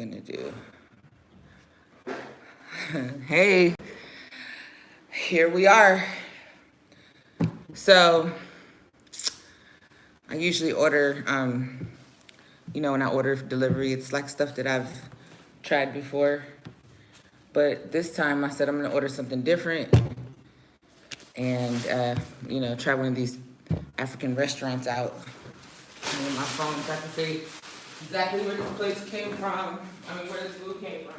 gonna do? Hey, here we are. So I usually order, when I order delivery, it's like stuff that I've tried before. But this time I said I'm gonna order something different and, try one of these African restaurants out. And my phone so I can see exactly where this place came from. Where this food came from.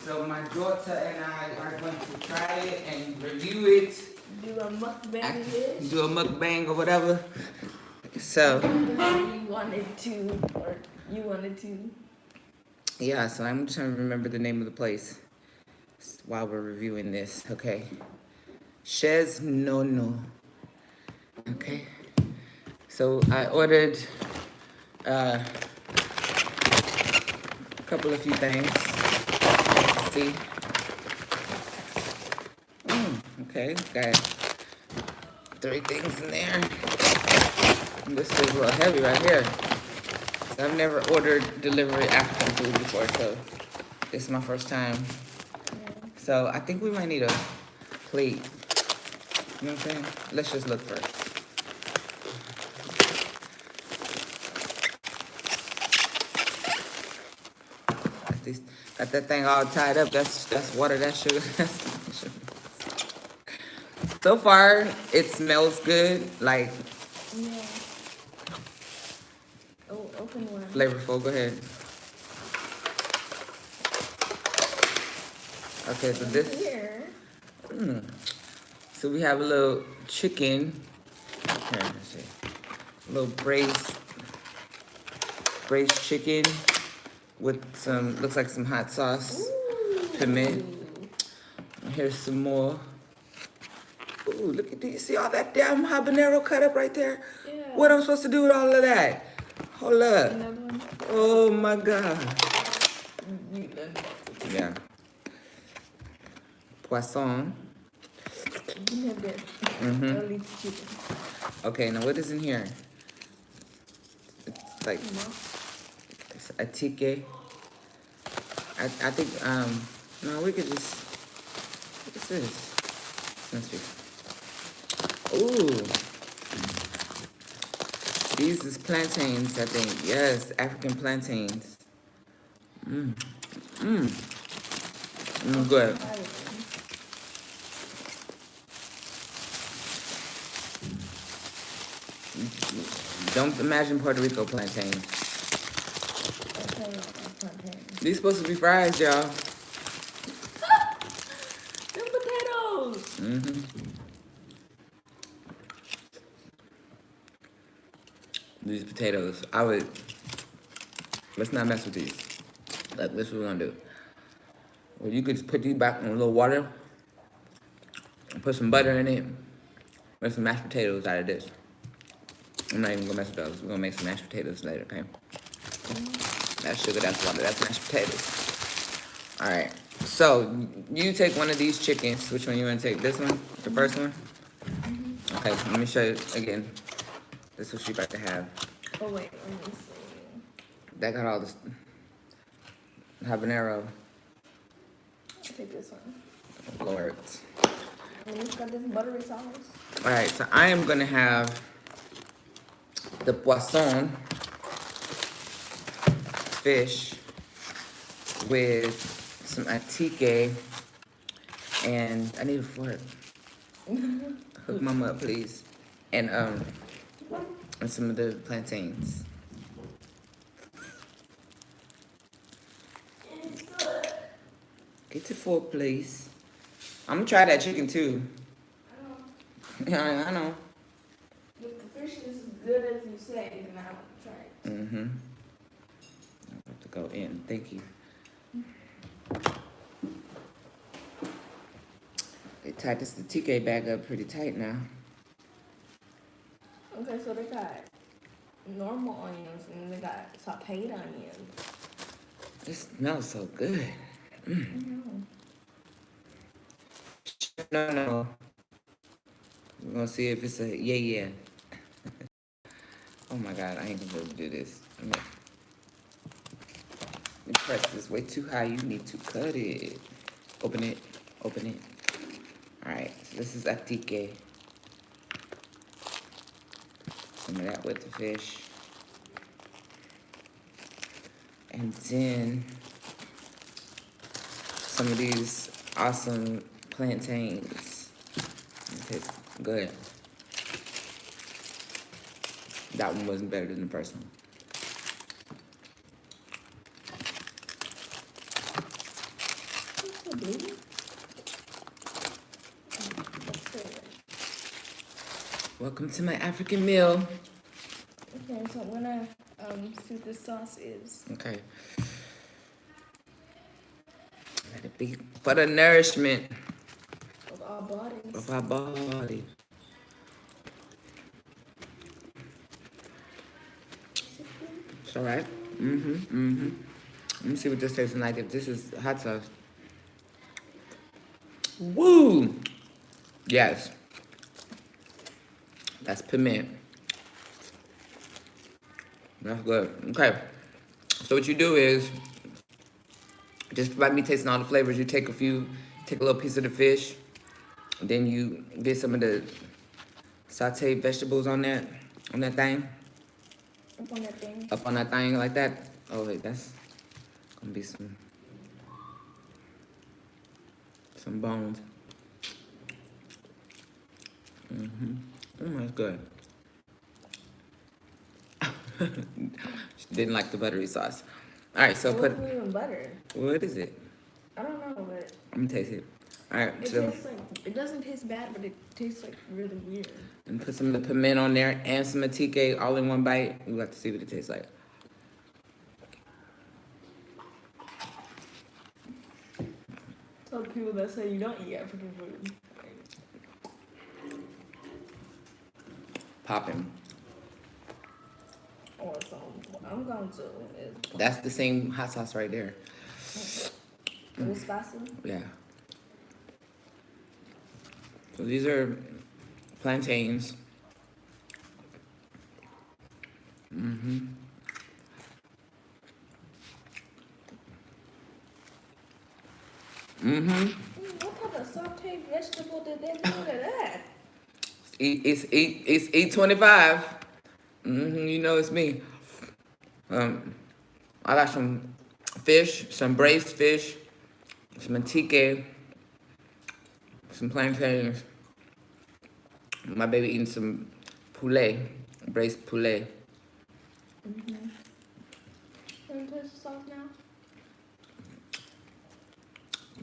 So my daughter and I are going to try it and review it. Do a mukbang. Do a mukbang or whatever. So. You wanted to. Yeah, so I'm just trying to remember the name of the place while we're reviewing this. Okay. Chez Nono. Okay. So I ordered a few things. Let's see. Okay, got 3 things in there. And this is a little heavy right here. So I've never ordered delivery African food before, so this is my first time. Yeah. So I think we might need a plate. You know what I'm saying? Let's just look first. Got that thing all tied up. That's water, that's sugar. So far, it smells good. Like, Yeah. Oh, open one. Flavorful. Go ahead. Okay, so this. Here. So we have a little chicken. Here, let's see. A little braised chicken with some, looks like some hot sauce. Ooh. Piment. Here's some more. Ooh, look at, do you see all that damn habanero cut up right there? Yeah. What am I supposed to do with all of that? Hold up. Another one. Oh my God. Yeah. Poisson. You have that. Early chicken. Okay, now what is in here? It's like it's a tike. I think no, we could just, what is this? Let's see. Ooh. These is plantains, I think. Yes, African plantains. Good. Don't imagine Puerto Rico plantains. These supposed to be fries, y'all. Them potatoes. These potatoes, let's not mess with these. Like, this is what we're gonna do. Well, you could just put these back in a little water, and put some butter in it, make some mashed potatoes out of this. I'm not even gonna mess with those. We're gonna make some mashed potatoes later, okay? That's sugar, that's water, that's mashed potatoes. All right, so you take one of these chickens. Which one you wanna take? This one, the first one? Okay, let me show you again. This is what she's about to have. Oh wait, let me see. That got all this habanero. Take this one. Lord. And it's got this buttery sauce. All right, so I am gonna have the poisson fish with some atike, and I need a fork. Hook mama up, please. And some of the plantains. Get the fork, please. I'm gonna try that chicken too. Yeah, I know. If the fish is as good as you say, then I'll try it. I'm about to go in. Thank you. They tied this TK bag up pretty tight now. Okay, so they got normal onions and they got sauteed onions. This smells so good. No. We're gonna see if it's a yeah. Oh my God, I ain't gonna be able to do this. The press is way too high. You need to cut it. Open it. Open it. All right, so this is atique. Some of that with the fish. And then some of these awesome plantains. It tastes good. That one wasn't better than the first one. Welcome to my African meal. Okay, so I'm gonna see what this sauce is. Okay. Let it be for the nourishment Of our bodies. of our body. It's all right. Let me see what this tastes like. If this is hot sauce. Woo! Yes. That's piment. That's good. Okay. So what you do is, just by me tasting all the flavors, you take a little piece of the fish, then you get some of the sauteed vegetables on that thing. Up on that thing. Up on that thing like that. Oh wait, that's gonna be some bones. That's good. She didn't like the buttery sauce. All right, so It put. wasn't even butter. What is it? I don't know, but Let me taste it. All right, it so tastes like, it doesn't taste bad, but it tastes like really weird. and put some of the piment on there and some atique all in one bite. We'll have to see what it tastes like. Tell the people that say you don't eat African food. Popping. Or so I'm going to. That's the same hot sauce right there. It was spicy. Yeah. So these are plantains. What type of sauteed vegetable did they do to that? It's 8:25. You know it's me. I got some fish, some braised fish, some atique, some plantains. My baby eating some poulet, braised poulet. Can you taste the sauce now?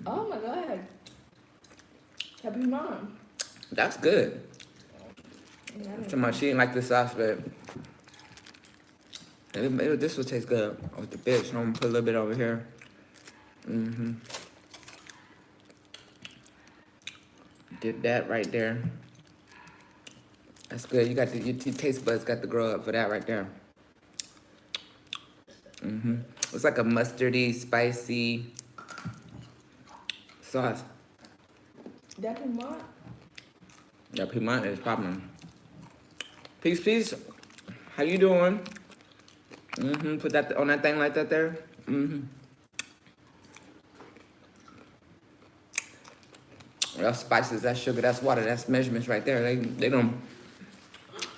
Oh my god. Happy mom. That's good. Somebody she didn't like the sauce, but this will taste good with the fish. I'm gonna put a little bit over here. Did that right there. That's good. You got your taste buds got to grow up for that right there. It's like a mustardy, spicy sauce. That piment? Yeah, piment is popping. Peace. How you doing? Put that on that thing like that there. That's spices, that's sugar, that's water, that's measurements right there. They don't.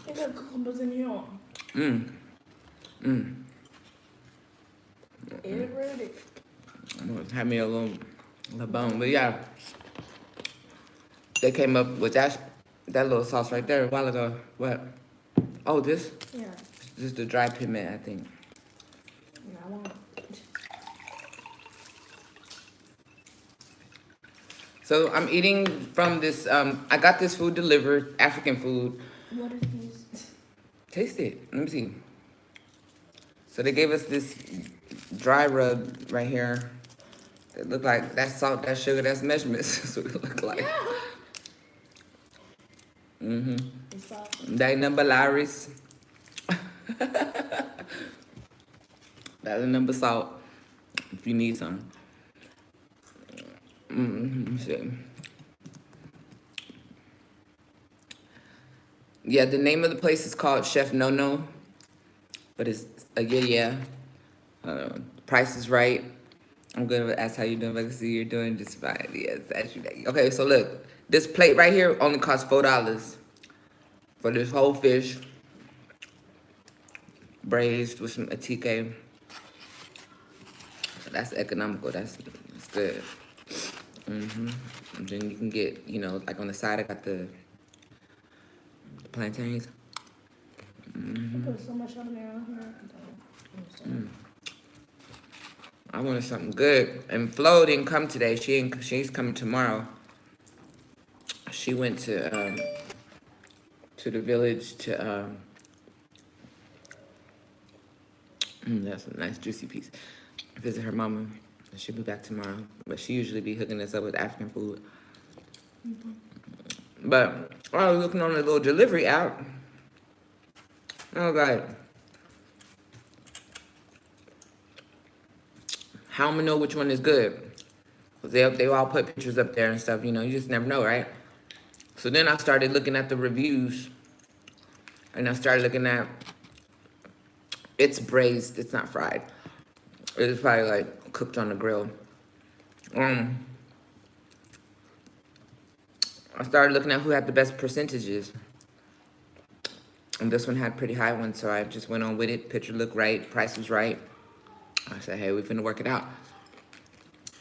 They got cucumbers in here. It really. I'm gonna have me a little bone, but yeah. They came up with that little sauce right there a while ago. What? Oh, this? Yeah. This is the dry piment, I think. No, I won't. So I'm eating from this, I got this food delivered, African food. What is this? Taste it, let me see. So they gave us this dry rub right here. It looked like that's salt, that's sugar, that's measurements. That's what it looked like. The sauce. That number Larry's. That's a number salt if you need some. Let me see. Yeah, the name of the place is called Chef Nono. But it's a good yeah. Price is right. I'm gonna ask how you doing. I can see you're doing just fine. Yes, that's you. Okay, so look, this plate right here only costs $4 for this whole fish, braised with some atike. So that's economical. That's good. And then you can get, you know, like on the side, I got the plantains. I put so much on there. I wanted something good. And Flo didn't come today. She's coming tomorrow. She went to the village to that's a nice juicy piece. Visit her mama. She'll be back tomorrow. But she usually be hooking us up with African food. But I was looking on the little delivery app. I was like, how am I know which one is good? Cause they all put pictures up there and stuff, you know, you just never know, right? So then I started looking at the reviews and I started looking at, it's braised, it's not fried. It's probably like cooked on the grill. I started looking at who had the best percentages. And this one had pretty high ones, so I just went on with it. Picture looked right, price was right. I said, hey, we finna work it out.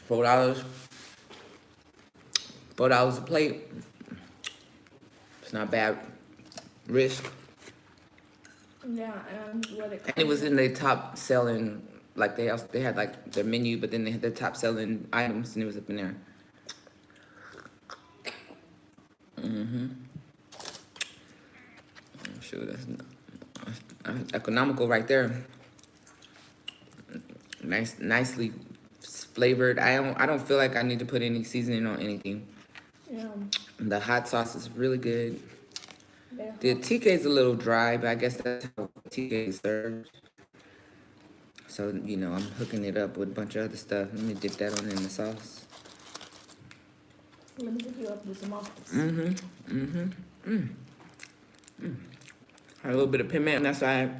$4. $4 a plate. It's not bad risk. Yeah, and what it And it was in the top selling, like they had like their menu, but then they had the top selling items and it was up in there. Sure, that's economical right there. Nicely flavored. I don't feel like I need to put any seasoning on anything. Yeah. The hot sauce is really good. Yeah. The TK is a little dry, but I guess that's how TK is served. So, you know, I'm hooking it up with a bunch of other stuff. Let me dip that on in the sauce. Let me hook you up with some offers. A little bit of piment on that side.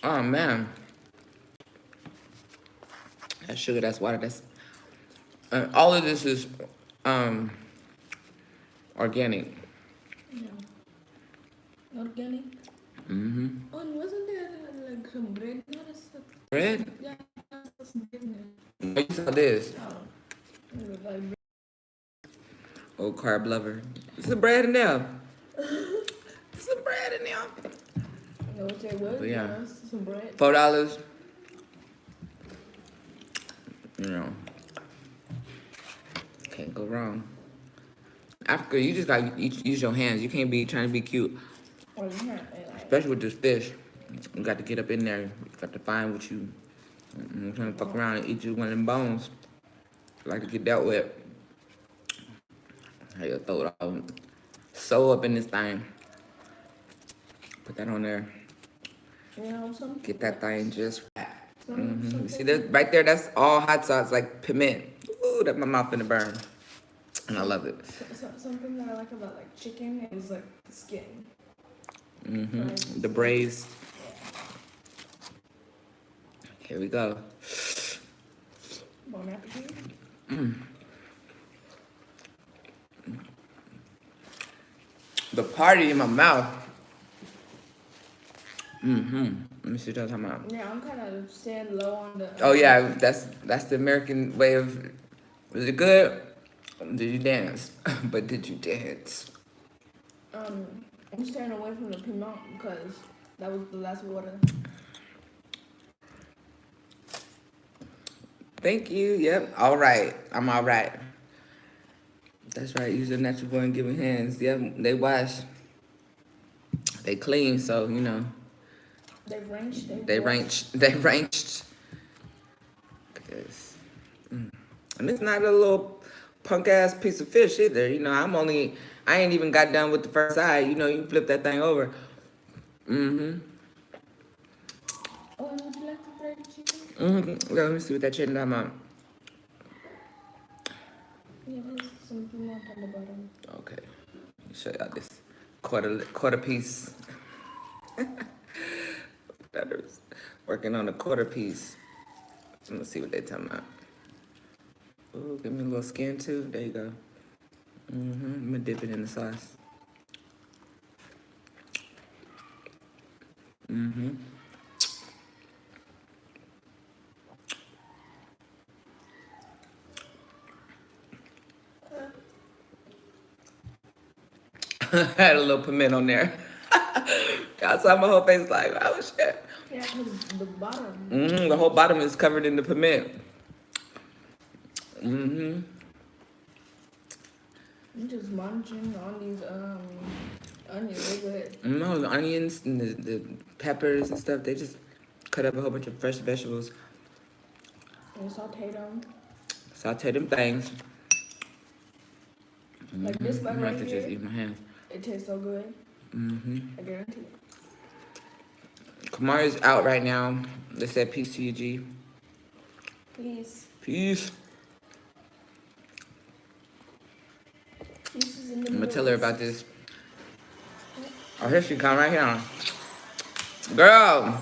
Oh, man. That's sugar, that's water, that's... all of this is organic. Yeah. Organic. Oh, and wasn't there like some bread? Bread? Yeah, that's some bread in there. Oh, you saw this. Oh, it was like bread. Old carb lover. There's some bread in there. There's some bread in there. No, what there was? But yeah. Some bread. $4. You know. Can't go wrong. Africa, you just gotta use your hands. You can't be trying to be cute. Or you can't, Especially with this fish. You got to get up in there. You got to find what you... I'm trying to fuck around and eat you one of them bones. Like to get dealt with. How you throw it all. Sew up in this thing. Put that on there. you know, some Get that thing just... some You see that right there? That's all hot sauce, like piment. Ooh, that my mouth finna burn. And I love it. something that I like about like chicken is like the skin. The braised. Here we go. Bon appetit. The party in my mouth. Let me see what y'all talking about. Yeah, I'm kind of staying low on the. Oh yeah, that's the American way of. Was it good? Did you dance? But did you dance? I'm staying away from the piment because that was the last water. Thank you. Yep. All right. I'm all right. That's right. Use your natural born giving hands. Yep. They wash. They clean. So you know. They wrenched. They wrenched. And it's not a little punk ass piece of fish either. You know, I ain't even got done with the first side. You know, you flip that thing over. Oh, and would you like to fry the chicken? Yeah, let me see what that chicken talking about. Yeah, there's some piment on the bottom. Okay. Let me show y'all this quarter piece. Butters. Working on a quarter piece. Let's see what they talking about. Ooh, give me a little skin too. There you go. I'm gonna dip it in the sauce. Had a little piment on there. I saw my whole face like, oh shit. Yeah, because the bottom. The whole bottom is covered in the piment. I'm just munching on these onions. They good. No, the onions and the peppers and stuff, they just cut up a whole bunch of fresh vegetables. And saute them. Saute them things. Like this I'm one gonna right have to just here. eat my hands. It tastes so good. I guarantee it. Kamari's out right now. They said peace to you, G. Peace. Peace. Peace is in the I'm gonna middle. tell her about this. Oh, here she come right here. Girl.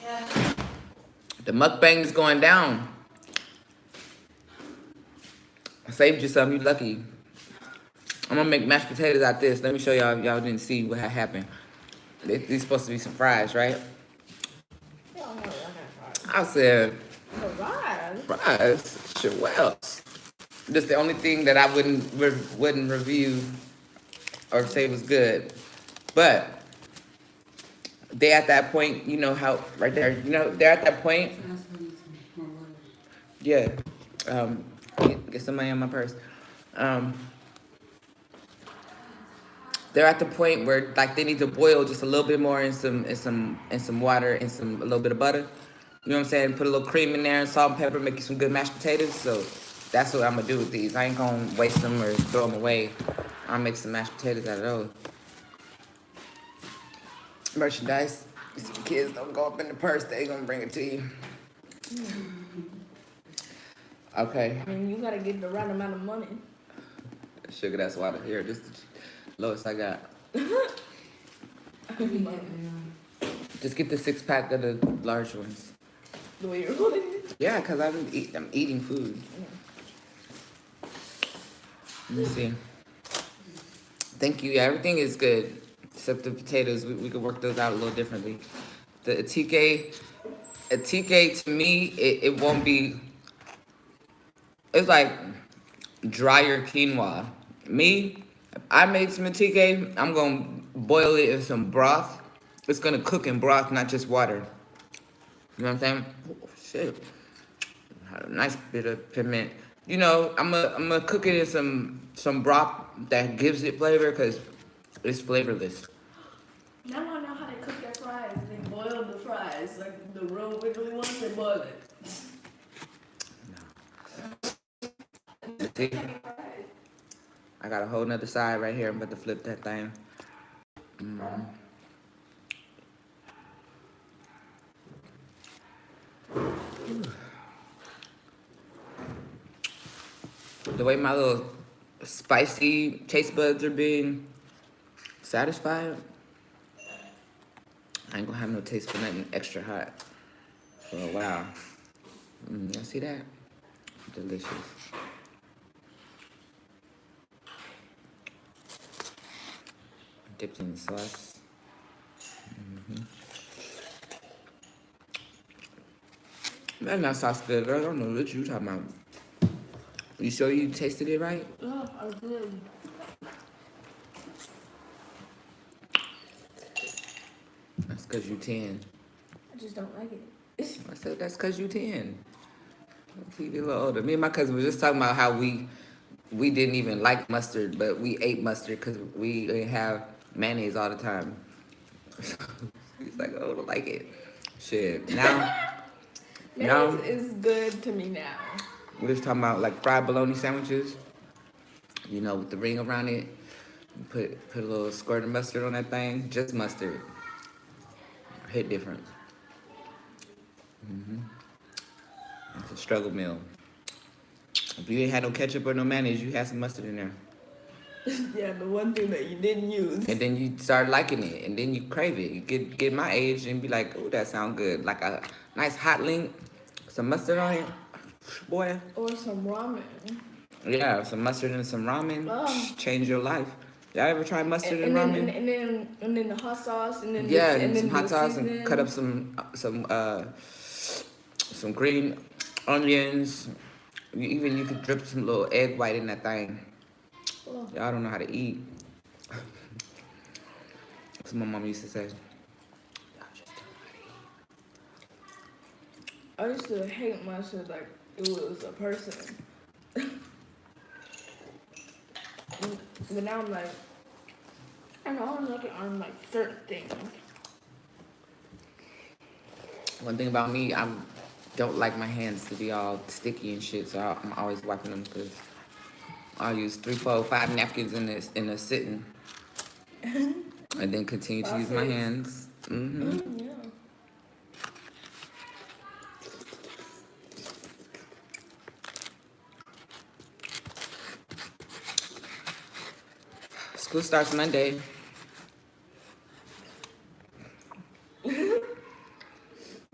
Yeah. The mukbang is going down. I saved you some, you lucky. I'm gonna make mashed potatoes out this. Let me show y'all. Y'all didn't see what had happened. These supposed to be some fries, right? Yeah, I know, I said, Fries. fries? Shit, what else? Just the only thing that I wouldn't review or say was good. But they at that point, you know how, right there, you know, they're at that point. Yeah. Get some money on my purse. They're at the point where like they need to boil just a little bit more in some water and a little bit of butter. You know what I'm saying? Put a little cream in there and salt and pepper, make you some good mashed potatoes. So that's what I'm gonna do with these. I ain't gonna waste them or throw them away. I'll make some mashed potatoes out of those. Merchandise. These kids don't go up in the purse, they gonna bring it to you. Okay. I mean, you gotta get the right amount of money. Sugar, that's water. Here, this is the lowest I got. Just get the 6-pack of the large ones. The way you're holding it. Yeah, because I'm eating food. Let me see. Thank you. Yeah, everything is good. Except the potatoes. We could work those out a little differently. The atike to me, it won't be... It's like drier quinoa. Me, if I made some atike, I'm going to boil it in some broth. It's going to cook in broth, not just water. You know what I'm saying? Oh, shit. Had a nice bit of piment. You know, I'm gonna cook it in some broth that gives it flavor because it's flavorless. Now I know how to cook their fries. They boil the fries, like the real wiggly ones, they boil it. See? I got a whole nother side right here. I'm about to flip that thing. The way my little spicy taste buds are being satisfied, I ain't gonna have no taste for nothing extra hot for a while. Y'all see that? Delicious. Dipped in the sauce. That not sauce good, girl. I don't know what you talking about. You sure you tasted it right? Yeah, I did. That's because you 10. I just don't like it. I said that's because you 10. You get a little older. Me and my cousin was just talking about how we didn't even like mustard, but we ate mustard because we didn't have mayonnaise all the time. He's like, oh, I don't like it. Shit. Now, Mayonnaise is good to me now. we're just talking about like fried bologna sandwiches. You know, with the ring around it. Put a little squirt of mustard on that thing. Just mustard. Hit different. It's a struggle meal. If you ain't had no ketchup or no mayonnaise, you had some mustard in there. Yeah, the one thing that you didn't use. And then you start liking it, and then you crave it. You get my age and be like, oh, that sound good. Like a nice hot link, some mustard on it, boy. Or some ramen. Yeah, some mustard and some ramen, Oh. change your life. Y'all ever try mustard and, And then ramen? and then the hot sauce and then Yeah, the, and some then hot the sauce seasoning. and cut up some green onions. You could drip some little egg white in that thing. Oh. Y'all don't know how to eat. That's what my mom used to say. Y'all just don't know how to eat. I used to hate mustard like it was a person. But now I'm like, I know I'm looking on like certain things. One thing about me, I don't like my hands to be all sticky and shit, so I'm always wiping them because I'll use 3, 4, 5 napkins in a sitting, and then continue to use my Sausage. hands. Yeah. School starts Monday.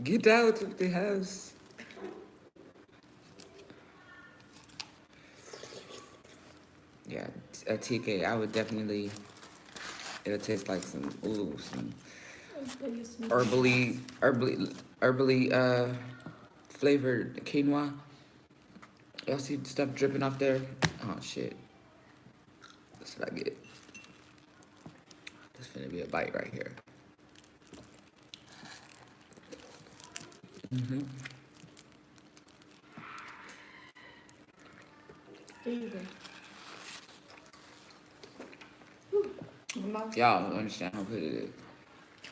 Get out of the house. Yeah, a TK, I would definitely. It'll taste like some herbally flavored quinoa. Y'all see the stuff dripping off there? Oh shit. That's what I get. This finna be a bite right here. There you go. My mouth, Y'all don't understand how good it is.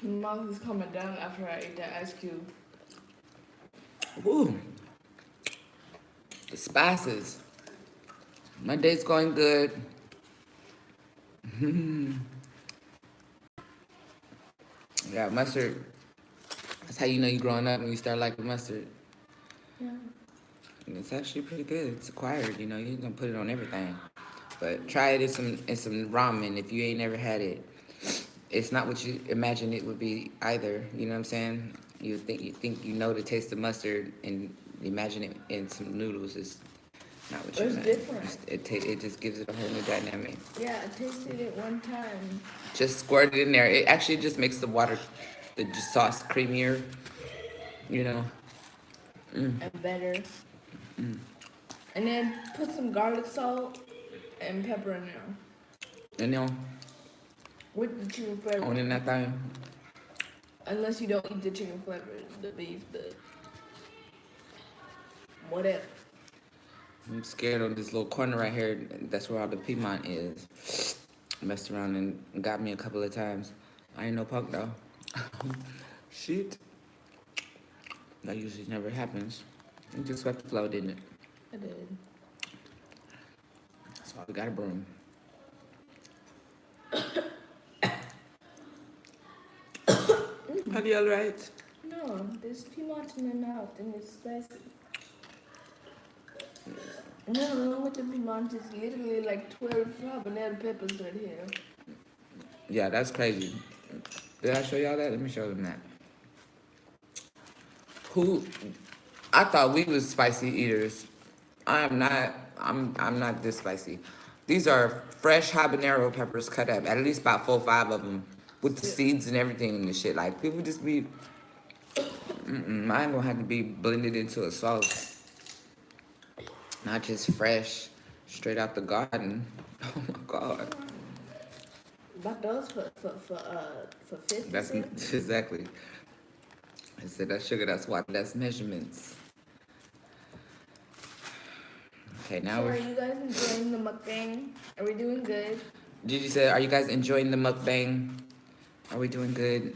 my mouth is coming down after I ate that ice cube. Woo. The spices. My day's going good. Yeah, mustard. That's how you know you're growing up when you start liking mustard. Yeah. And it's actually pretty good. It's acquired, you know. You can put it on everything. But try it in some ramen if you ain't never had it. It's not what you imagine it would be either. You know what I'm saying? You think you know the taste of mustard and imagine it in some noodles. It's not what you It's imagine. different. It just gives it a whole new dynamic. Yeah, I tasted it one time. Just squirt it in there. It actually just makes the sauce creamier. You know. And better. And then put some garlic salt and pepper in there. And then With the chicken flavor. on in that thing. Unless you don't eat the chicken flavor, the beef, the whatever. I'm scared on this little corner right here. That's where all the Piedmont is. Messed around and got me a couple of times. I ain't no punk though. Shit. That usually never happens. You just swept the flow, didn't it? I did. That's why we got a broom. Are you alright? No, there's Piedmont in my mouth and it's spicy. Nothing wrong with the Piedmont. It's literally like 12 habanero peppers right here. Yeah, that's crazy. Did I show y'all that? Let me show them that. I thought we was spicy eaters. I'm not. I'm not this spicy. These are fresh habanero peppers cut up. At least about 4 or 5 of them with the seeds and everything and the shit. Like people just be. Mine gonna have to be blended into a sauce. Not just fresh, straight out the garden. Oh my god. But those for 50 That's cents. exactly. I said that's sugar. That's why. That's measurements. Okay, now So we're. are you guys enjoying the mukbang? Are we doing good? Gigi said, "Are you guys enjoying the mukbang? Are we doing good?"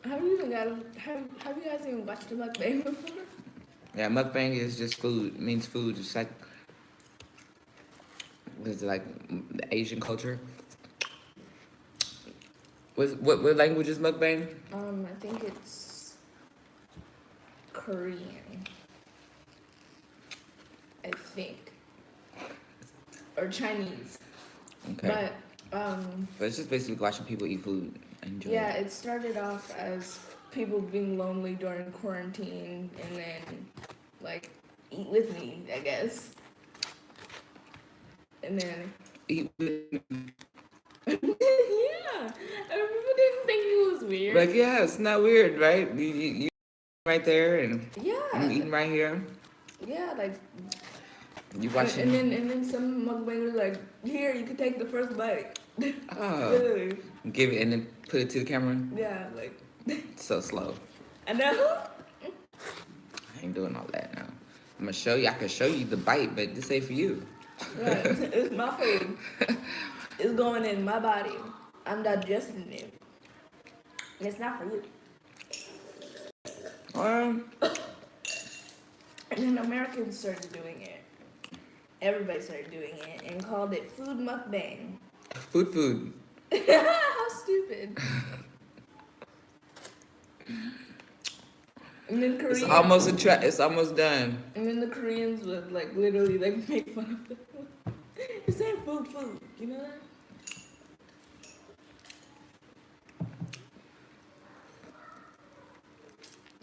Have you guys even watched the mukbang before? Yeah, mukbang is just food. It means food. It's like the Asian culture. What language is mukbang? I think it's Korean. I think. or Chinese. Okay. But But it's just basically watching people eat food and enjoy yeah, it. it started off as people being lonely during quarantine, and then like eat with me, I guess. And then Eat with yeah, and people didn't think it was weird. like yeah, it's not weird, right? You right there and I'm Yeah, eating right here. yeah, like You and watching? then some mukbangers like, here you can take the first bite. Oh, Literally, give it and then put it to the camera. yeah, like So slow. I know. I ain't doing all that now. I'm gonna show you. I can show you the bite, but this ain't for you. Right, it's my food. It's going in my body. I'm digesting it. It's not for you. Um, And then Americans started doing it. Everybody started doing it and called it food mukbang. food. How stupid. And then It's Koreans, almost It's almost done. and then the Koreans would like literally like make fun of them. It's saying food, you know that?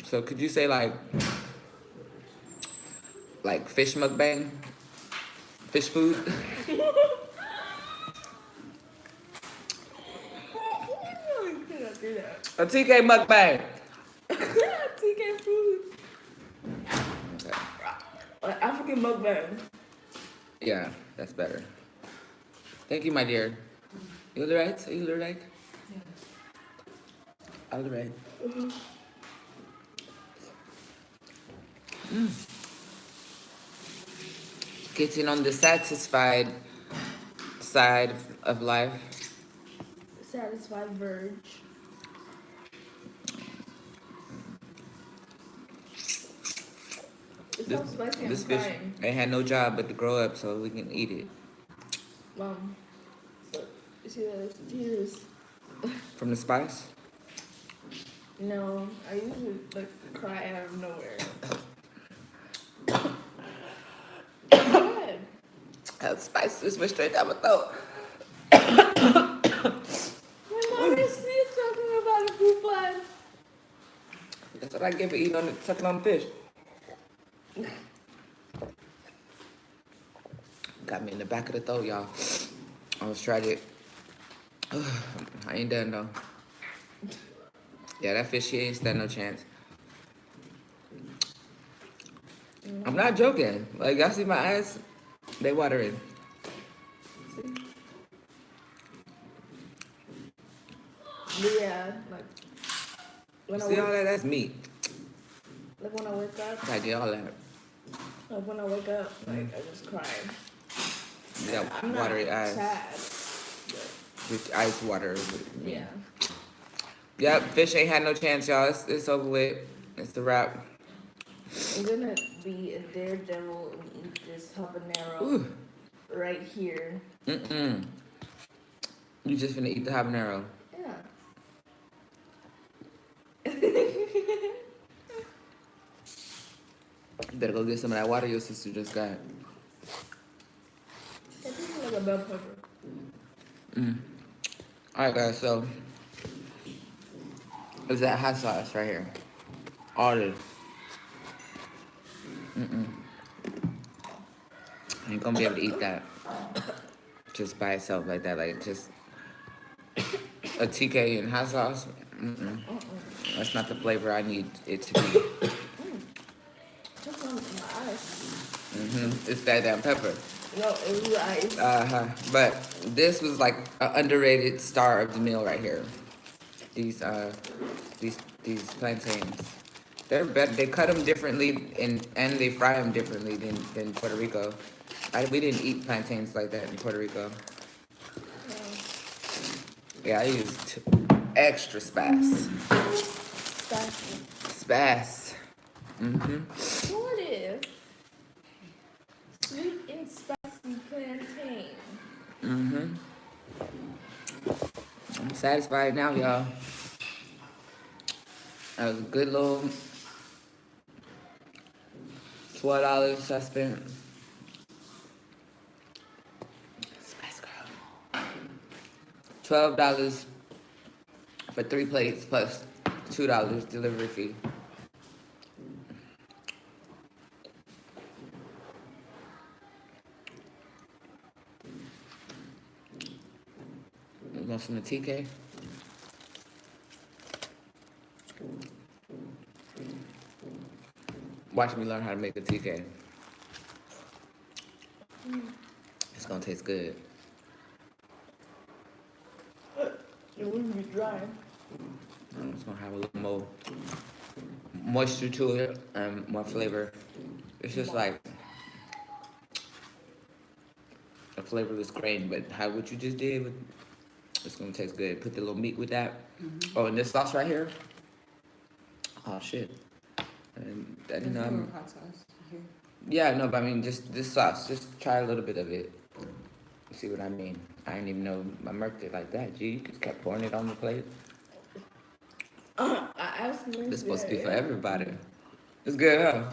So could you say like fish mukbang, fish food? You cannot do that. A TK mukbang. TK food. Okay. African mukbang. Yeah, that's better. Thank you, my dear. You alright? Are you alright? Yeah. Alright. Getting on the satisfied side of life. Satisfied verge. It's so spicy. I'm This fish crying. ain't had no job but to grow up so we can eat it. Mom, you see those tears? From the spice? No, I usually like cry out of nowhere. Go ahead. That spice just went straight down my throat. My mom is still talking about a fruit fly. That's what I get for eating on sucking on fish. Got me in the back of the throat, y'all. I was tragic. I ain't done though. Yeah, that fish, she ain't stand no chance. I'm not joking. Like, y'all see my eyes? They watering. See? But yeah, like when See all I that? That's meat. when I wake up, I get all that. like when I wake up, like I just cry. You got I'm not watery eyes. sad. But With ice water. yeah. Yep, fish ain't had no chance, y'all. It's over with. It's the wrap. I'm gonna be a daredevil and eat this habanero Ooh. right here. Mm-mm. You just finna eat the habanero. Yeah. You better go get some of that water your sister just got. It tastes like a bell pepper. Alright, guys, so it's that hot sauce right here. All this. I ain't gonna be able to eat that just by itself like that. Like, just a TK and hot sauce. That's not the flavor I need it to be. Just on my eyes. It's that damn pepper. No, it was rice. But this was like an underrated star of the meal right here. These plantains. They're better. They cut them differently and they fry them differently than Puerto Rico. We didn't eat plantains like that in Puerto Rico. Yeah, I used extra spice. Spicy. Spice. What is sweet and spicy plantain? I'm satisfied now, y'all. That was a good little $12 I spent. $12 for 3 plates plus $2 delivery fee. You want some of the TK? Watch me learn how to make a TK. It's gonna taste good. It wouldn't be dry. It's gonna have a little more moisture to it and more flavor. It's just like a flavorless grain, but how what you just did, it's gonna taste good. Put the little meat with that. Oh, and this sauce right here. Oh shit. And I didn't know. Hot sauce here. Yeah, no, but I mean just this sauce. Just try a little bit of it. You see what I mean? I didn't even know I murked it like that. Gee, you just kept pouring it on the plate. I asked him. It's supposed to be for everybody. It's good, huh?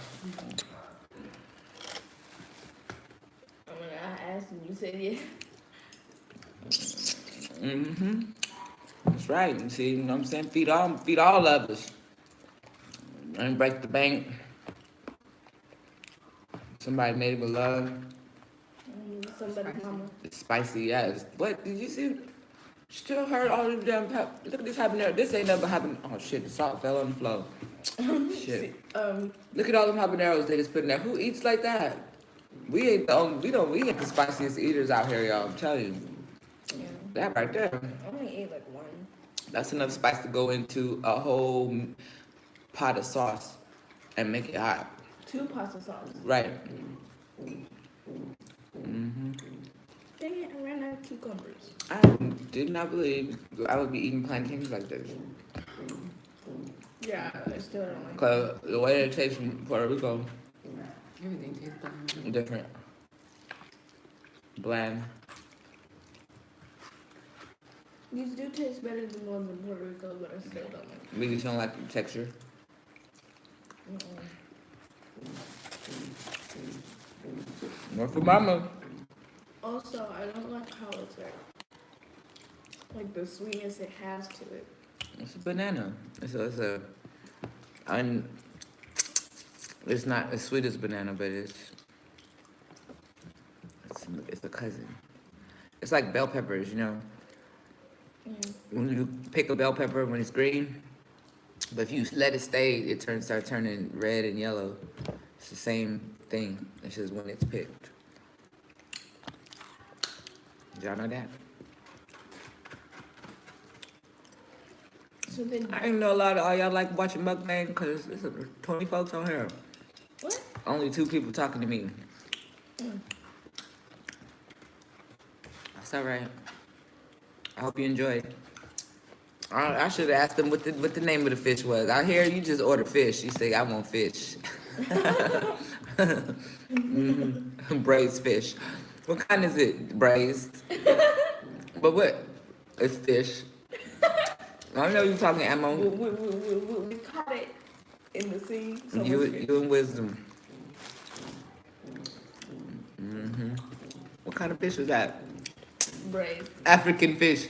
When I asked him, you said yeah. Mm-hmm. That's right. You see, you know what I'm saying? Feed all of us. And break the bank. Somebody made it with love. Somebody's mama. It's spicy, yes. What did you see? Still heard all this damn pep. Look at this habanero. This ain't never happened. Oh shit, the salt fell on the floor. Shit. Look at all them habaneros they just put in there. Who eats like that? We ain't the only, we ain't the spiciest eaters out here, y'all. I'm telling you. Yeah. That right there. I only ate like one. That's enough spice to go into a whole pot of sauce and make it hot. 2 pasta sauce. Right. Mm-hmm. Dang it, I ran out of cucumbers. I did not believe I would be eating plantains like this. Yeah, I still don't like it. Cause the way it tastes from Puerto Rico, Everything tastes better. different. Bland. These do taste better than the ones in Puerto Rico, but I still don't like We just don't like the texture. them. More for mama. Also, I don't like how it's like the sweetness it has to it. It's a banana. It's not as sweet as banana, but it's a cousin. It's like bell peppers, you know. Yeah. When you pick a bell pepper when it's green, but if you let it stay, it starts turning red and yellow. It's the same thing. It's just when it's picked. Did y'all know that? So then, I didn't know a lot of all y'all like watching mukbang because there's 20 folks on here. what? Only 2 people talking to me. That's all right. I hope you enjoyed. I should have asked them what the name of the fish was. I hear you just order fish. You say I want fish. Braised fish. What kind is it? Braised. But what? It's fish. I know you're talking ammo. We caught it in the sea. So You it's fish. and wisdom. What kind of fish was that? Braised. African fish.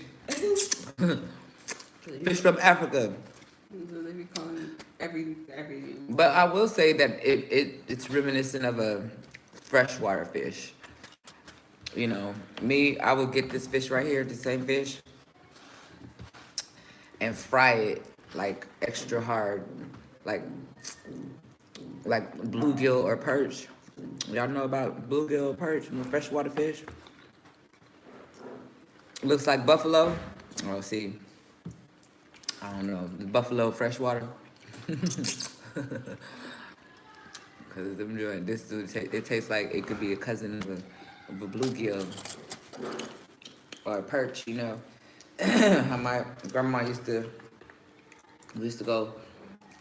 Fish from Africa. So they be calling everything. But I will say that it's reminiscent of a freshwater fish. You know, I would get this fish right here, the same fish, and fry it like extra hard, like bluegill or perch. Y'all know about bluegill, perch, and freshwater fish? Looks like buffalo. Oh, see, I don't know, buffalo freshwater. Because I'm doing this, it tastes like it could be a cousin of a bluegill or a perch, you know. How my grandma we used to go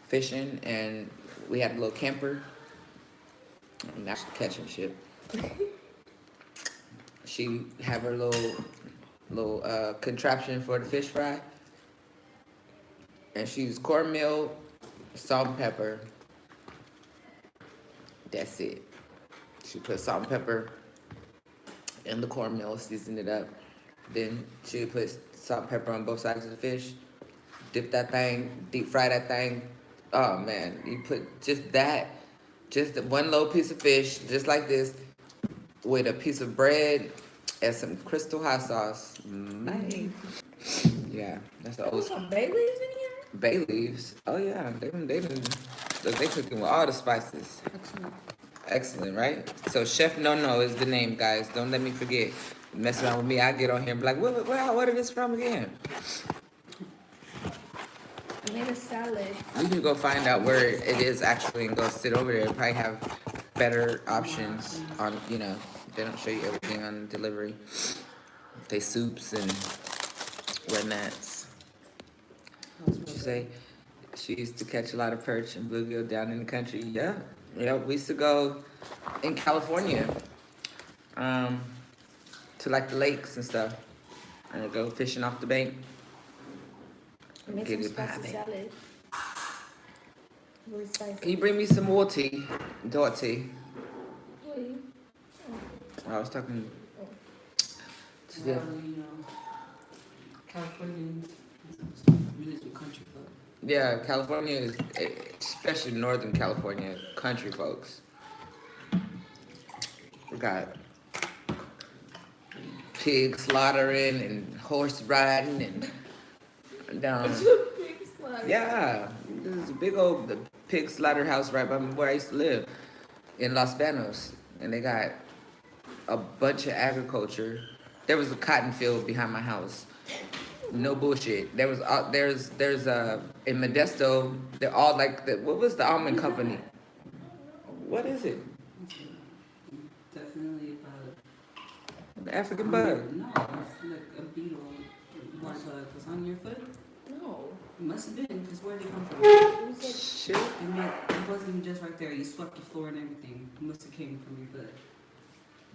fishing, and we had a little camper, and that's catching shit. She have her little contraption for the fish fry, and she used cornmeal, salt and pepper. That's it. She put salt and pepper in the cornmeal, season it up. Then she put salt, pepper on both sides of the fish. Dip that thing, deep fry that thing. Oh man, you put just that, just one little piece of fish, just like this, with a piece of bread and some crystal hot sauce. Man, yeah, that's the Put old some bay leaves in here. bay leaves. Oh yeah, they cooking with all the spices. Excellent. Excellent, right? So Chef No No is the name, guys. Don't let me forget. Mess around with me, I get on here and be like, where is this from again? I made a salad. We can go find out where it is actually and go sit over there. Probably have better options on, they don't show you everything on delivery. They soups and whatnots. What'd you say? She used to catch a lot of perch and bluegill down in the country. Yeah. Yeah, we used to go in California, to like the lakes and stuff. And go fishing off the bank. I made Get some it spicy popping. salad. Really Can spicy. you bring me some more tea? Door tea. Wait. I was talking to Well, them. Californians, really do country folk. Yeah, California is, especially Northern California, country folks. We got pig slaughtering and horse riding and down. Yeah, there's a big old pig slaughterhouse right by where I used to live in Los Banos, and they got a bunch of agriculture. There was a cotton field behind my house. No bullshit. There was there's in Modesto. They're all like what was the almond company? What is it? Definitely about. The African bug. No, it's like a beetle. One bug was on your foot. No. It must have been, because where did it come from? It was like, Shit. It wasn't just right there. You swept the floor and everything. It must have came from your foot.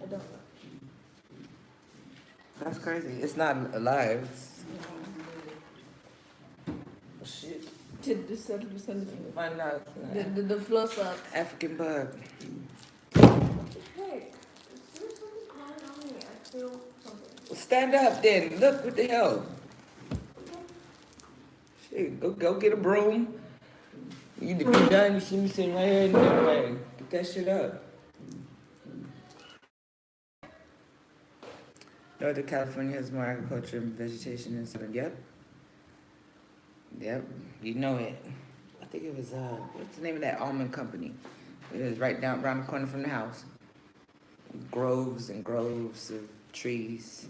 I don't know. That's crazy. It's not alive. Shit. Find out. The floss up. African bug. Hey, is there something crawling on me? I feel something. Stand up then. Look, what the hell? Shit, go get a broom. You be done. You see me sitting right here and like, get that shit up. Northern California has more agriculture and vegetation than Southern. Yep. Yep. You know it. I think it was what's the name of that almond company? It is right down around the corner from the house. Groves and groves of trees,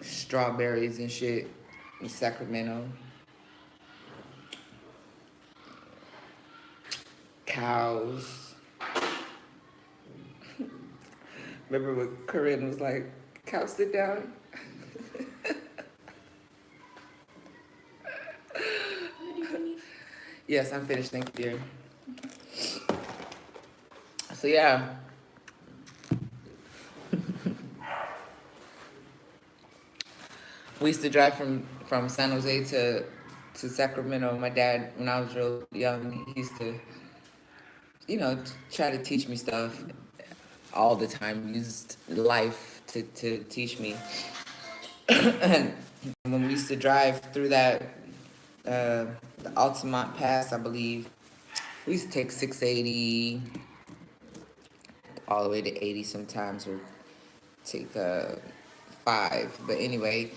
strawberries and shit in Sacramento. Cows. Remember when Corinne was like, "Cow, sit down." Yes, I'm finished. Thank you, dear. So yeah. We used to drive from San Jose to Sacramento. My dad, when I was real young, he used to, try to teach me stuff all the time. Used life to teach me. And when we used to drive through that, the Altamont Pass, I believe, we used to take 680 all the way to 80 sometimes, or take 5. But anyway,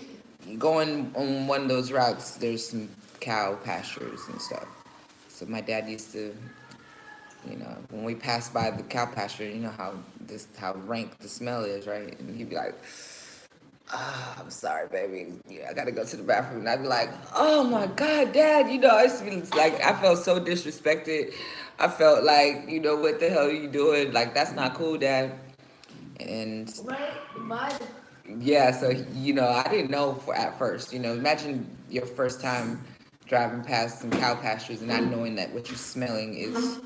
going on one of those routes, there's some cow pastures and stuff. So my dad used to, when we passed by the cow pasture, you know how rank the smell is, right? And he'd be like, I'm sorry, baby. Yeah, I gotta go to the bathroom. And I'd be like, oh my God, Dad. I used to be like, I felt so disrespected. I felt like, what the hell are you doing? Like, that's not cool, Dad. And Right? yeah, so, I didn't know at first. Imagine your first time driving past some cow pastures and not knowing that what you're smelling is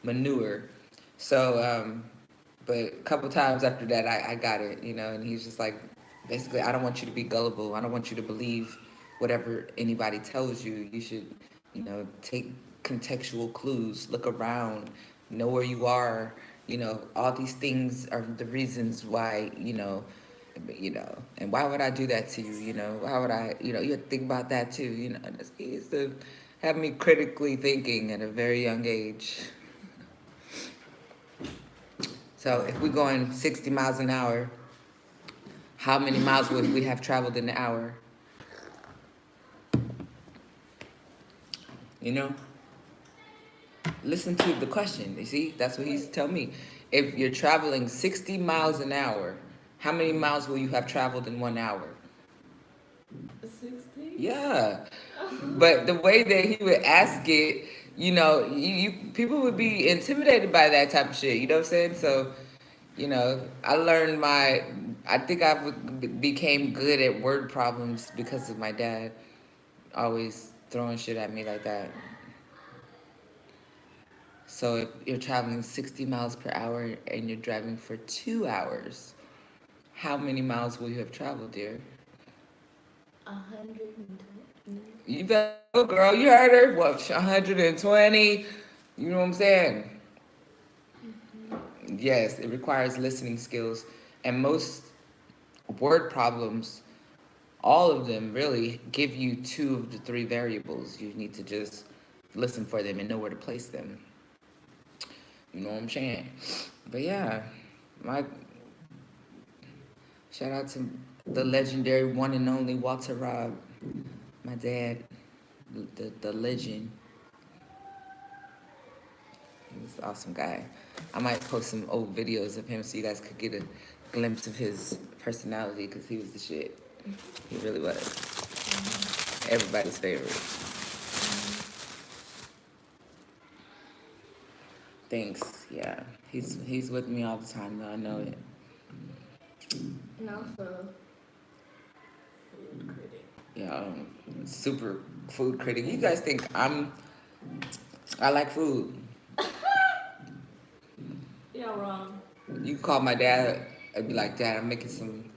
manure. So, but a couple times after that, I got it, and he's just like, basically, I don't want you to be gullible. I don't want you to believe whatever anybody tells you. You should, take contextual clues, look around, know where you are. All these things are the reasons why, You know, and why would I do that to you? You know, why would I? You know, you have to think about that too. You know, he used to have me critically thinking at a very young age. So if we're going 60 miles an hour, how many miles would we have traveled in an hour? You know? Listen to the question. You see, that's what he's telling me. If you're traveling 60 miles an hour, how many miles will you have traveled in 1 hour? 60? Yeah. But the way that he would ask it, you know, you people would be intimidated by that type of shit. You know what I'm saying? So, you know, I think became good at word problems because of my dad always throwing shit at me like that. So if you're traveling 60 miles per hour and you're driving for 2 hours, how many miles will you have traveled, dear? 120. You better go, girl. You heard her. What, 120? You know what I'm saying? Yes, it requires listening skills. And most word problems, all of them really give you 2 of the 3 variables. You need to just listen for them and know where to place them. You know what I'm saying? But yeah, my shout out to the legendary one and only Walter Robb, my dad, the legend. He's an awesome guy. I might post some old videos of him so you guys could get a glimpse of his personality because he was the shit. He really was. Everybody's favorite. Thanks. Yeah, he's with me all the time though. I know it. And also, food critic. Yeah, super food critic. You guys think I like food. You're wrong. You call my dad and be like, Dad, I'm making some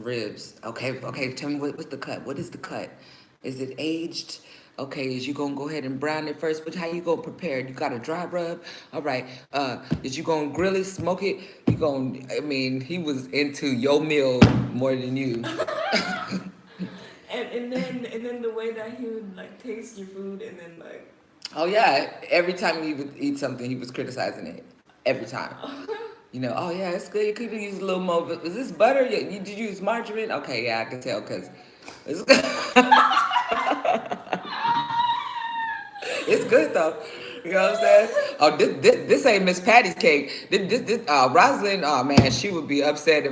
ribs. Okay, tell me what's the cut? What is the cut? Is it aged? Okay, is you gonna go ahead and brown it first? But how you gonna prepare it? You got a dry rub? All right. Is you gonna grill it, smoke it? He was into your meal more than you. And then the way that he would like taste your food and then like. Oh yeah, every time he would eat something, he was criticizing it. Every time. You know, oh yeah, it's good. You could use a little more. Is this butter? Yeah, did you use margarine? Okay, yeah, I can tell because it's good. It's good though. You know what I'm saying? Oh, this ain't Miss Patty's cake. This Rosalind, oh man, she would be upset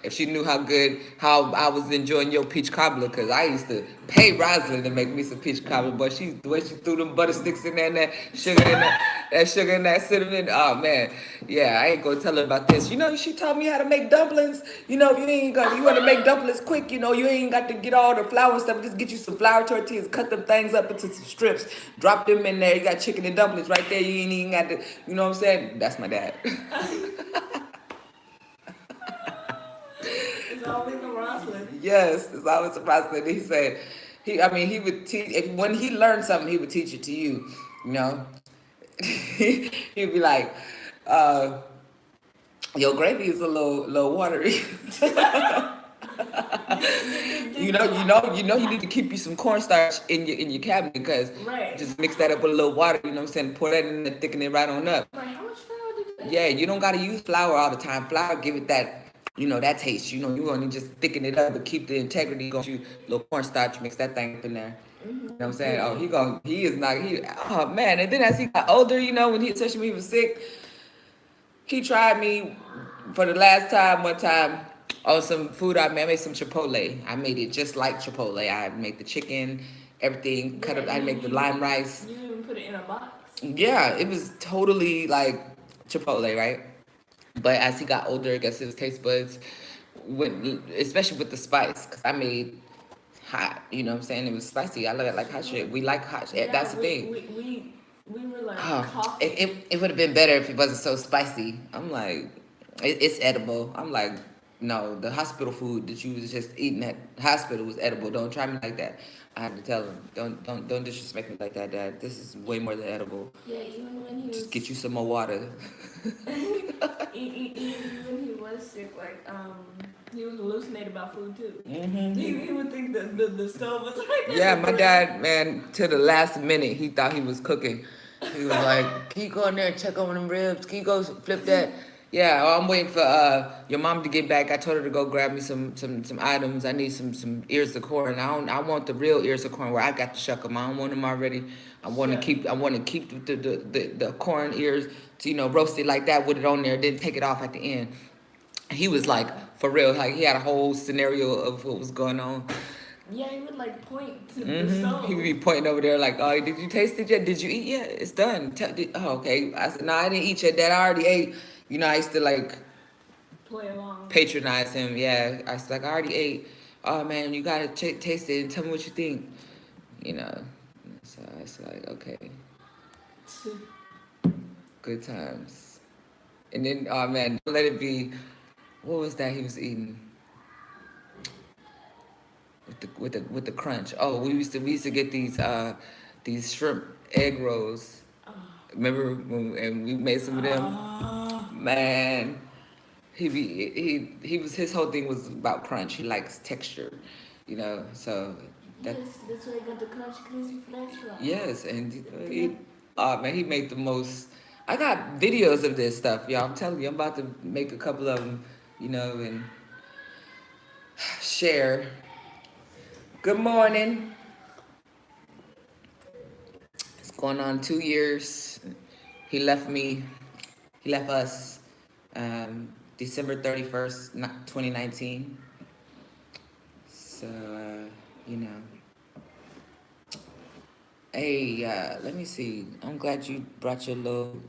if she knew how I was enjoying your peach cobbler, cause I used to pay Rosalind to make me some peach cobbler, but the way she threw them butter sticks in there and that sugar and that cinnamon. Oh man, yeah, I ain't gonna tell her about this. You know, she taught me how to make dumplings. You know, if you want to make dumplings quick, you know, you ain't got to get all the flour and stuff. Just get you some flour tortillas, cut them things up into some strips, drop them in there. You got chicken and dumplings right there. You ain't even got to, you know what I'm saying? That's my dad. It's always a Rosalind. Yes, it's always a process. He said, he would teach, when he learned something, he would teach it to you, you know? He'd be like, your gravy is a little watery. you need to keep you some cornstarch in your cabinet because Right. just mix that up with a little water, you know what I'm saying? Pour that in there, thicken it right on up. Like, how much flour do you add? Yeah, you don't gotta use flour all the time. Flour give it that, that taste. You know, you only just thicken it up but keep the integrity going. You little cornstarch, mix that thing up in there. You know what I'm saying? Oh man. And then as he got older, especially when he was sick, he tried me for the last time, one time, on some food I made some Chipotle. I made it just like Chipotle. I made the chicken, everything, cut up, I make the lime rice. You even put it in a box. Yeah, it was totally like Chipotle, right? But as he got older, I guess his taste buds went, especially with the spice, because I made hot, you know what I'm saying? It was spicy. I like hot shit. We like hot shit. Yeah, That's the thing. We were like Oh, coffee. it would have been better if it wasn't so spicy. I'm like, it's edible. I'm like, No, the hospital food that you was just eating at the hospital was edible. Don't try me like that. I had to tell him, don't disrespect me like that, Dad. This is way more than edible. Yeah, even when he Just was get you some more water. even when he was sick, like he was hallucinating about food too. Mm-hmm. He would think that the stove was right there. Yeah, my dad, man, to the last minute, he thought he was cooking. He was like, "Can you go in there and check on them ribs? Can you go flip that?" Yeah, I'm waiting for your mom to get back. I told her to go grab me some items. I need some ears of corn. I want the real ears of corn where I got to shuck them. I don't want them already. I want to keep the corn ears, to, roasted like that with it on there. Then take it off at the end. He was like, for real, like he had a whole scenario of what was going on. Yeah, he would like point to the Mm-hmm. stove. He would be pointing over there like, "Oh, did you taste it yet? Did you eat yet? It's done." Oh, okay. I said, "No, I didn't eat yet. Dad, I already ate." I used to like Play along. patronize him. Yeah, I was like, "I already ate." "Oh man, you gotta taste it and tell me what you think." So I was like, "Okay, good times." And then, oh man, don't let it be. What was that he was eating? With the crunch. Oh, we used to get these shrimp egg rolls. Remember and we made some of them? Man, his whole thing was about crunch. He likes texture, So that That's where I got the crunch crispy french fries. yes, and he made the most. I got videos of this stuff, y'all. I'm telling you, I'm about to make a couple of them, and share. Good morning. It's going on 2 years. He left us December 31st, 2019. So, Hey, let me see. I'm glad you brought your little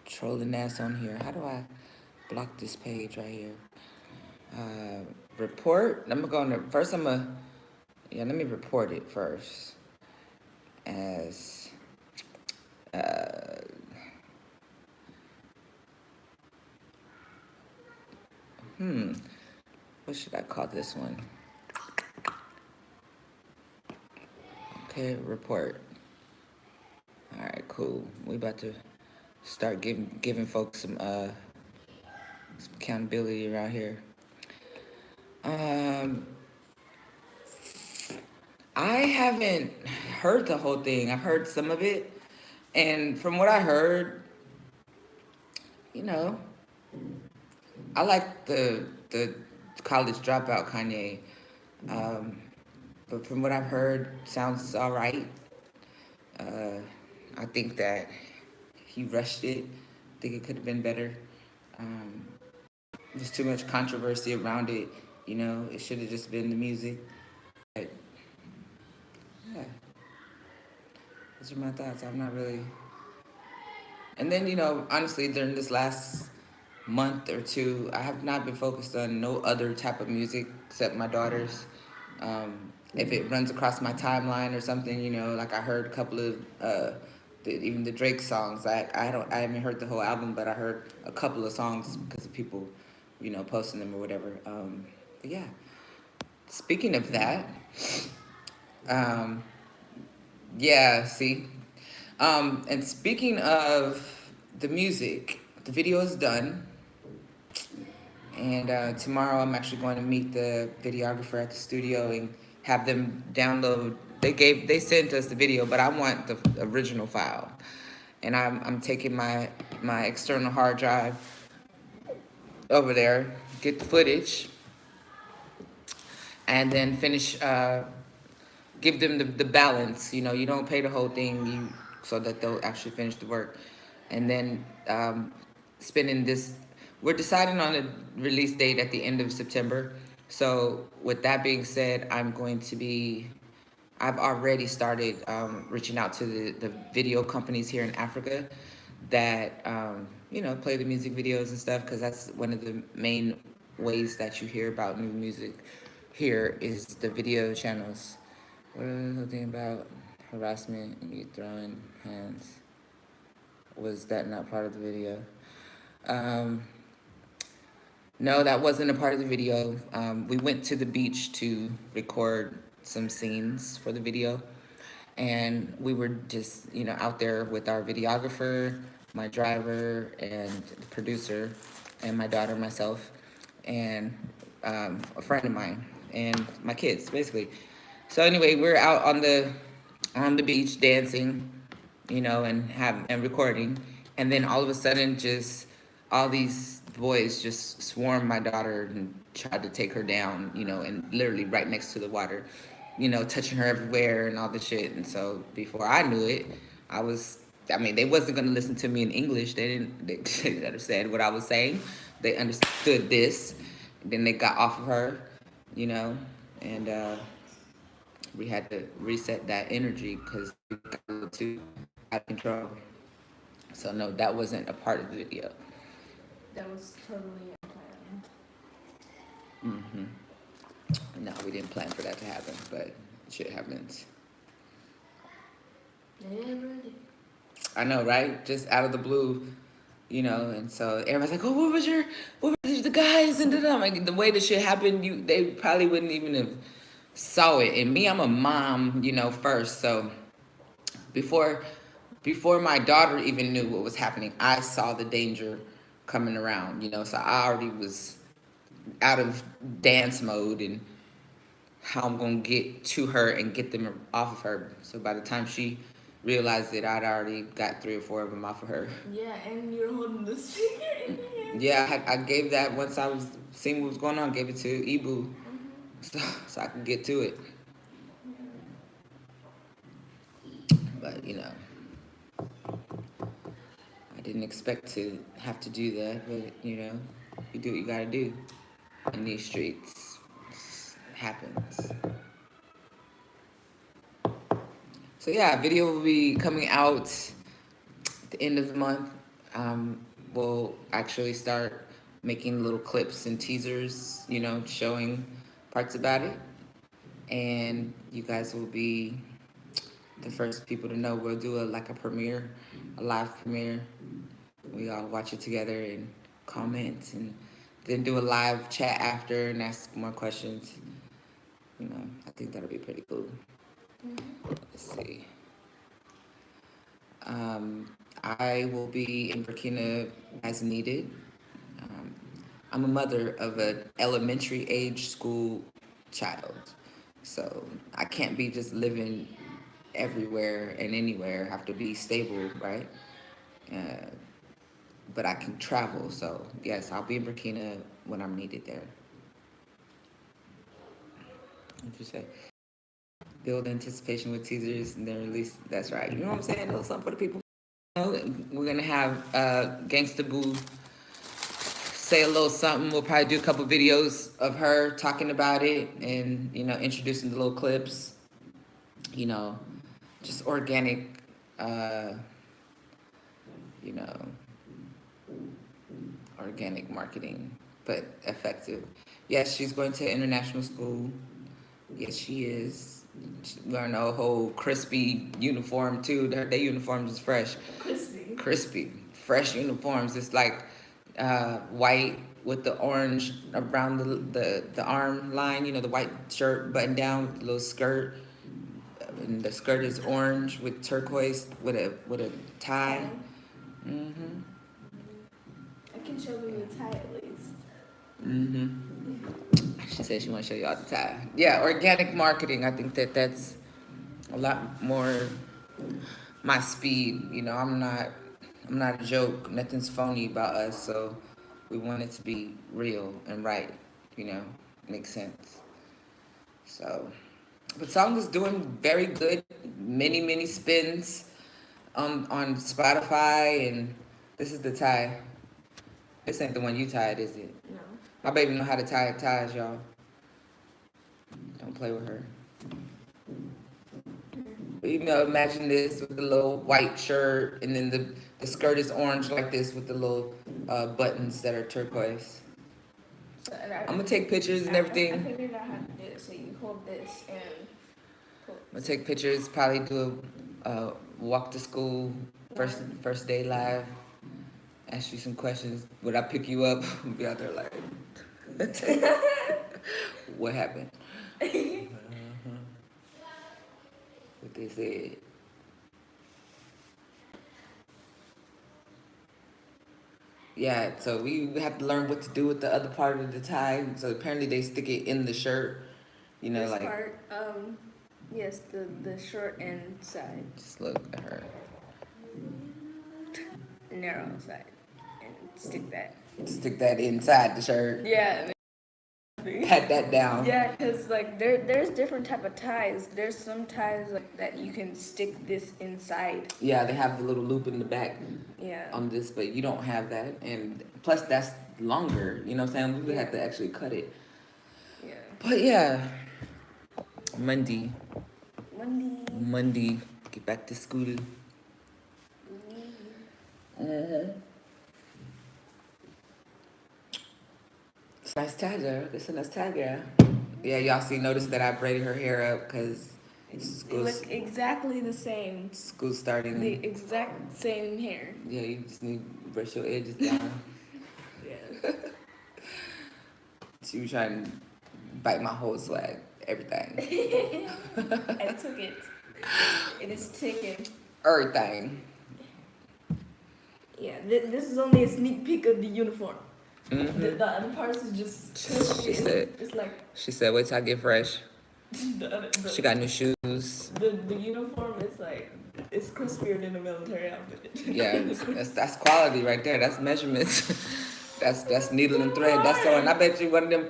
trolling ass on here. How do I block this page right here? Report. Let me report it first. As what should I call this one? Okay, report. All right, cool. We about to start giving folks some accountability around here. I haven't heard the whole thing. I've heard some of it, and from what I heard, I like the college dropout Kanye, but from what I've heard, sounds all right. I think that he rushed it. I think it could have been better. There's too much controversy around it. It should have just been the music. But, yeah, those are my thoughts. I'm not really. And then, honestly, during this last month or two, I have not been focused on no other type of music except my daughter's. If it runs across my timeline or something, like I heard a couple of even the Drake songs. I haven't heard the whole album, but I heard a couple of songs because of people, posting them or whatever. But yeah. Speaking of that, yeah. See, and speaking of the music, the video is done. And tomorrow I'm actually going to meet the videographer at the studio and have them download. They sent us the video, but I want the original file. And I'm taking my external hard drive over there, get the footage, and then finish, give them the balance. You don't pay the whole thing so that they'll actually finish the work. And then spending this, we're deciding on a release date at the end of September. So with that being said, I've already started reaching out to the video companies here in Africa that, play the music videos and stuff, because that's one of the main ways that you hear about new music here is the video channels. What was the thing about harassment and you throwing hands? Was that not part of the video? No, that wasn't a part of the video. We went to the beach to record some scenes for the video. And we were just, out there with our videographer, my driver, and the producer, and my daughter, myself, and a friend of mine, and my kids, basically. So anyway, we're out on the beach dancing, and recording, and then all of a sudden, just all these boys just swarmed my daughter and tried to take her down, and literally right next to the water, touching her everywhere and all the shit. And so before I knew it, they wasn't gonna listen to me in English. They didn't understand what I was saying. They understood this. Then they got off of her, and we had to reset that energy because we got a little too out of control. So no, that wasn't a part of the video. That was totally unplanned. No, we didn't plan for that to happen, but shit happens. I know, right? Just out of the blue, and so everybody's like, "Oh, what were the guys?" And like the way the shit happened, they probably wouldn't even have saw it. And me, I'm a mom, first. So before my daughter even knew what was happening, I saw the danger coming around, so I already was out of dance mode and how I'm gonna get to her and get them off of her. So by the time she realized it, I'd already got 3 or 4 of them off of her. Yeah, and you're holding the speaker in your hand. Yeah, I gave that once I was seeing what was going on. Gave it to Ibu, so I could get to it. But I didn't expect to have to do that. But you do what you gotta do in these streets. Happens. So yeah, video will be coming out at the end of the month. We'll actually start making little clips and teasers, showing parts about it. And you guys will be the first people to know. We'll do a premiere, a live premiere. We all watch it together and comment, and then do a live chat after and ask more questions. I think that'll be pretty cool. Let's see. I will be in Burkina as needed. I'm a mother of an elementary age school child. So I can't be just living everywhere and anywhere. I have to be stable, right? But I can travel. So yes, I'll be in Burkina when I'm needed there. What'd you say? Build anticipation with teasers and then release. That's right. You know what I'm saying? A little something for the people. We're gonna have Gangsta Boo say a little something. We'll probably do a couple videos of her talking about it and introducing the little clips. Just organic. Organic marketing, but effective. Yes, she's going to international school. Yes, she is. She's wearing a whole crispy uniform too. Their uniforms is fresh. Crispy. Fresh uniforms. It's like white with the orange around the arm line. The white shirt buttoned down with the little skirt. And the skirt is orange with turquoise with a tie. I can show them the tie at least. She said she want to show y'all the tie. Yeah, organic marketing. I think that's a lot more my speed. I'm not a joke. Nothing's phony about us. So we want it to be real and right. Makes sense. So the song is doing very good. Many spins on Spotify, and this is the tie. This ain't the one you tied, is it? No. My baby know how to tie ties, y'all. Don't play with her. But imagine this with the little white shirt, and then the skirt is orange like this with the little buttons that are turquoise. So, I'm gonna take pictures and everything. I figured out how to do it. So you hold this and pull. I'm gonna take pictures, probably do a walk to school, first day live. Ask you some questions. Would I pick you up? Be out there like, What happened? What they said. Yeah, so we have to learn what to do with the other part of the tie. So apparently they stick it in the shirt. You know, This like part, yes, the short end side, just look at her. narrow side, and stick that. Stick that inside the shirt. Yeah. Pat that down. Yeah, cause like there's different type of ties. There's some ties like that you can stick this inside. Yeah, they have the little loop in the back Yeah. on this, but you don't have that. And plus that's longer. You know what I'm saying? We would have to actually cut it. Yeah. But yeah. Monday. Monday. Get back to school. Mm-hmm. It's nice tagger. It's a nice tagger. Yeah, y'all notice that I braided her hair up because It school's, look exactly the same. school's starting. The exact same hair. Yeah, you just need to brush your edges down. Yeah. She was trying to bite my whole swag, everything. I took it. It is taken. Everything. Yeah, this is only a sneak peek of the uniform. Mm-hmm. The other parts is just She said, it's like she said, wait till I get fresh. the She got new shoes. the uniform is like it's crispier than the military outfit. Yeah, that's quality right there. That's measurements. that's needle and thread. That's sewing. I bet you one of them.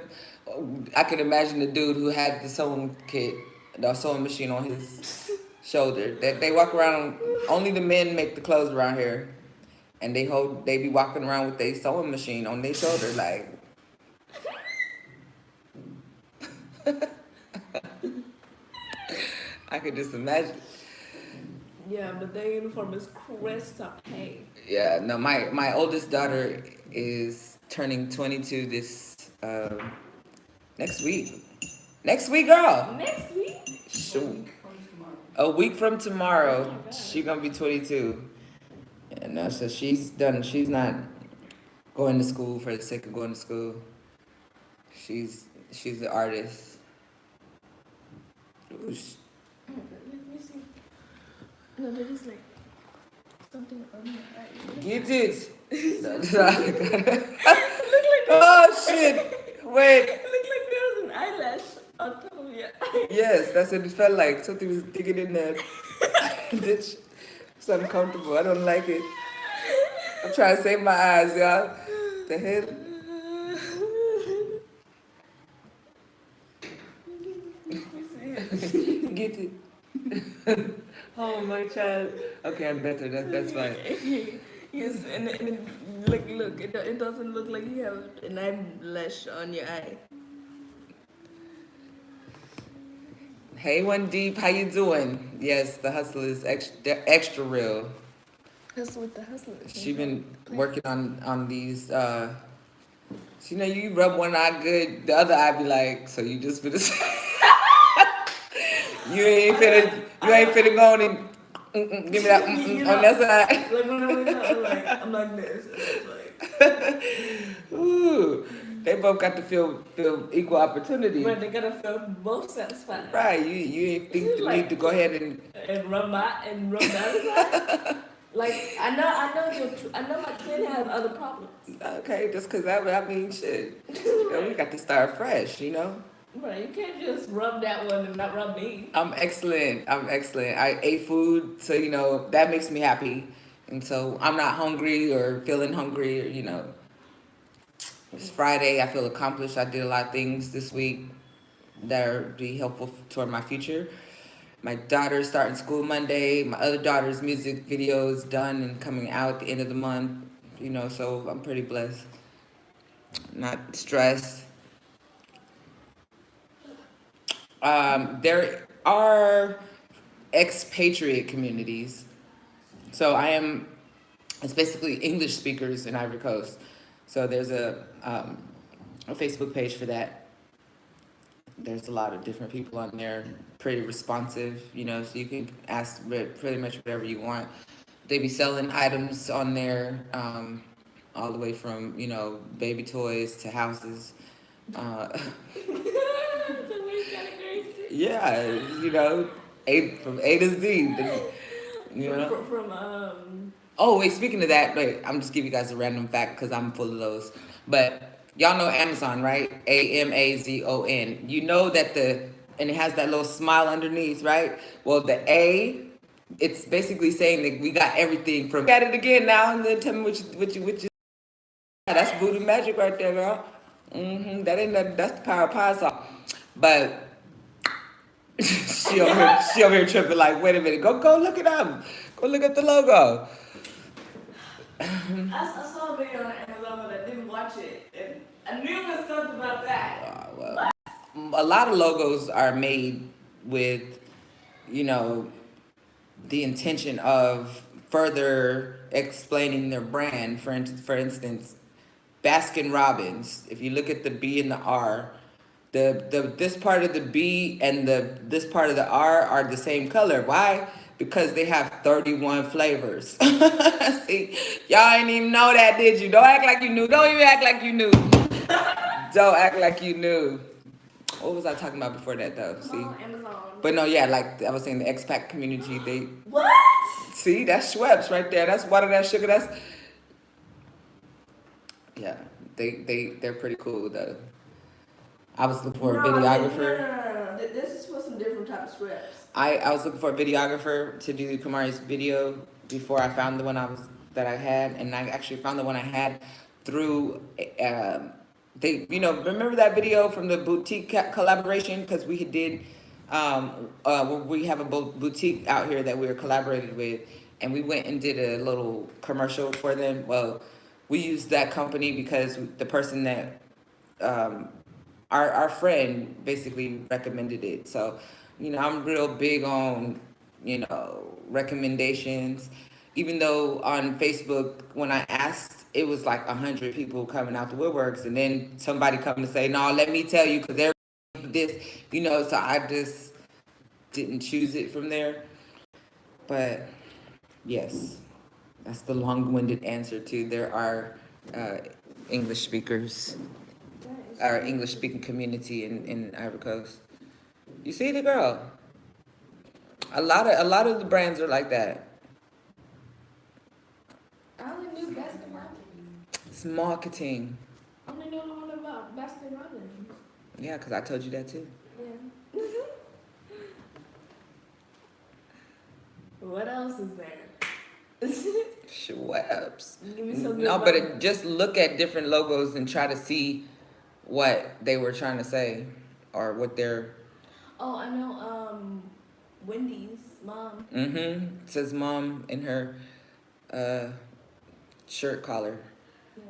I can imagine the dude who had the sewing kit, the sewing machine on his shoulder. That they walk around. Only the men make the clothes around here, and they be walking around with their sewing machine on their shoulder, like. I could just imagine. Yeah, but their uniform is crisp. Hey. Yeah, no, my oldest daughter is turning 22 this next week. Next week, girl. Next week. Shoot. A week from tomorrow, she's gonna be 22. And so she's done. She's not going to school for the sake of going to school. She's an artist. Ooh, Let me see. No, there is like something on my eye. get it. Oh shit! Wait. It looked like there was an eyelash on top of your eye. Yes, that's what it felt like. Something was digging in there. It's uncomfortable. I don't like it. I'm trying to save my eyes, y'all. The hell? Get it. Oh, my child. Okay, I'm better. That's fine. Yes, and look, it doesn't look like you have an eyelash on your eye. Hey, One Deep, how you doing? Yes, the hustle is extra real. That's what the hustler is. She been working on these. You know, you rub one eye good, the other eye be like, so you just finna. you ain't finna go on and give me that You know, on that side. Like when I'm like this. And it's like, Ooh, they both got to feel equal opportunity. but they gotta feel both satisfied. Right, you ain't think the Like- need to go ahead and. And rub the other side. Like I know my kid has other problems. Okay, just cause I mean shit. You know, we got to start fresh, you know. But you can't just rub that one and not rub me. I'm excellent. I ate food, so you know that makes me happy, and so I'm not hungry or feeling hungry. Or, you know, it's Friday. I feel accomplished. I did a lot of things this week that will be helpful toward my future. My daughter's starting school Monday. My other daughter's music video is done and coming out at the end of the month. You know, so I'm pretty blessed. Not stressed. There are expatriate communities. So it's basically English speakers in Ivory Coast. So there's a Facebook page for that. There's a lot of different people on there, pretty responsive, you know, so you can ask pretty much whatever you want. They be selling items on there, all the way from, you know, baby toys to houses. Uh, So we got a great yeah, you know, from A to Z. You know. From Oh wait, speaking of that, wait, I'm just giving you guys a random fact because I'm full of those. But y'all know Amazon, right? Amazon. You know that and it has that little smile underneath, right? Well, the A, it's basically saying that we got everything from. Look at it again now, and then tell me which. Yeah, that's voodoo magic right there, girl. That ain't that's the power of pie song. But she over here tripping like, wait a minute, go look it up. Go look at the logo. I saw a video on Amazon, but I didn't watch it. And I knew it was something about that. Well, a lot of logos are made with, you know, the intention of further explaining their brand. For instance, Baskin Robbins. If you look at the B and the R, the this part of the B and this part of the R are the same color. Why? Because they have 31 flavors. See, y'all ain't even know that, did you? Don't act like you knew. Don't even act like you knew. Don't act like you knew. What was I talking about before that though? Come See, on, Amazon. but no, yeah, like I was saying, the expat community. They What? see that's Schweppes right there. That's water, that sugar. That's yeah. They're pretty cool though. I was looking for a videographer. No. This is for some different type of scripts. I was looking for a videographer to do Kamari's video before I found the one that I had, and I actually found the one I had through they remember that video from the boutique collaboration, because we did we have a boutique out here that we were collaborated with, and we went and did a little commercial for them. Well, we used that company because the person that our friend basically recommended it. So, I'm real big on, recommendations. Even though on Facebook, when I asked, it was like 100 people coming out the woodworks, and then somebody coming to say, no, let me tell you, because they're this, so I just didn't choose it from there. But yes, that's the long-winded answer to there are English speakers, our English-speaking community in Ivory Coast. You see the girl. A lot of the brands are like that. I only knew Baskin Robbins. It's marketing. I only know the one about Baskin Robbins. Yeah, because I told you that too. Yeah. What else is there? Schweppes. Give me some good No, but logos. just look at different logos and try to see what they were trying to say or what they're. Oh, I know. Wendy's mom. It says mom in her shirt collar. Yeah.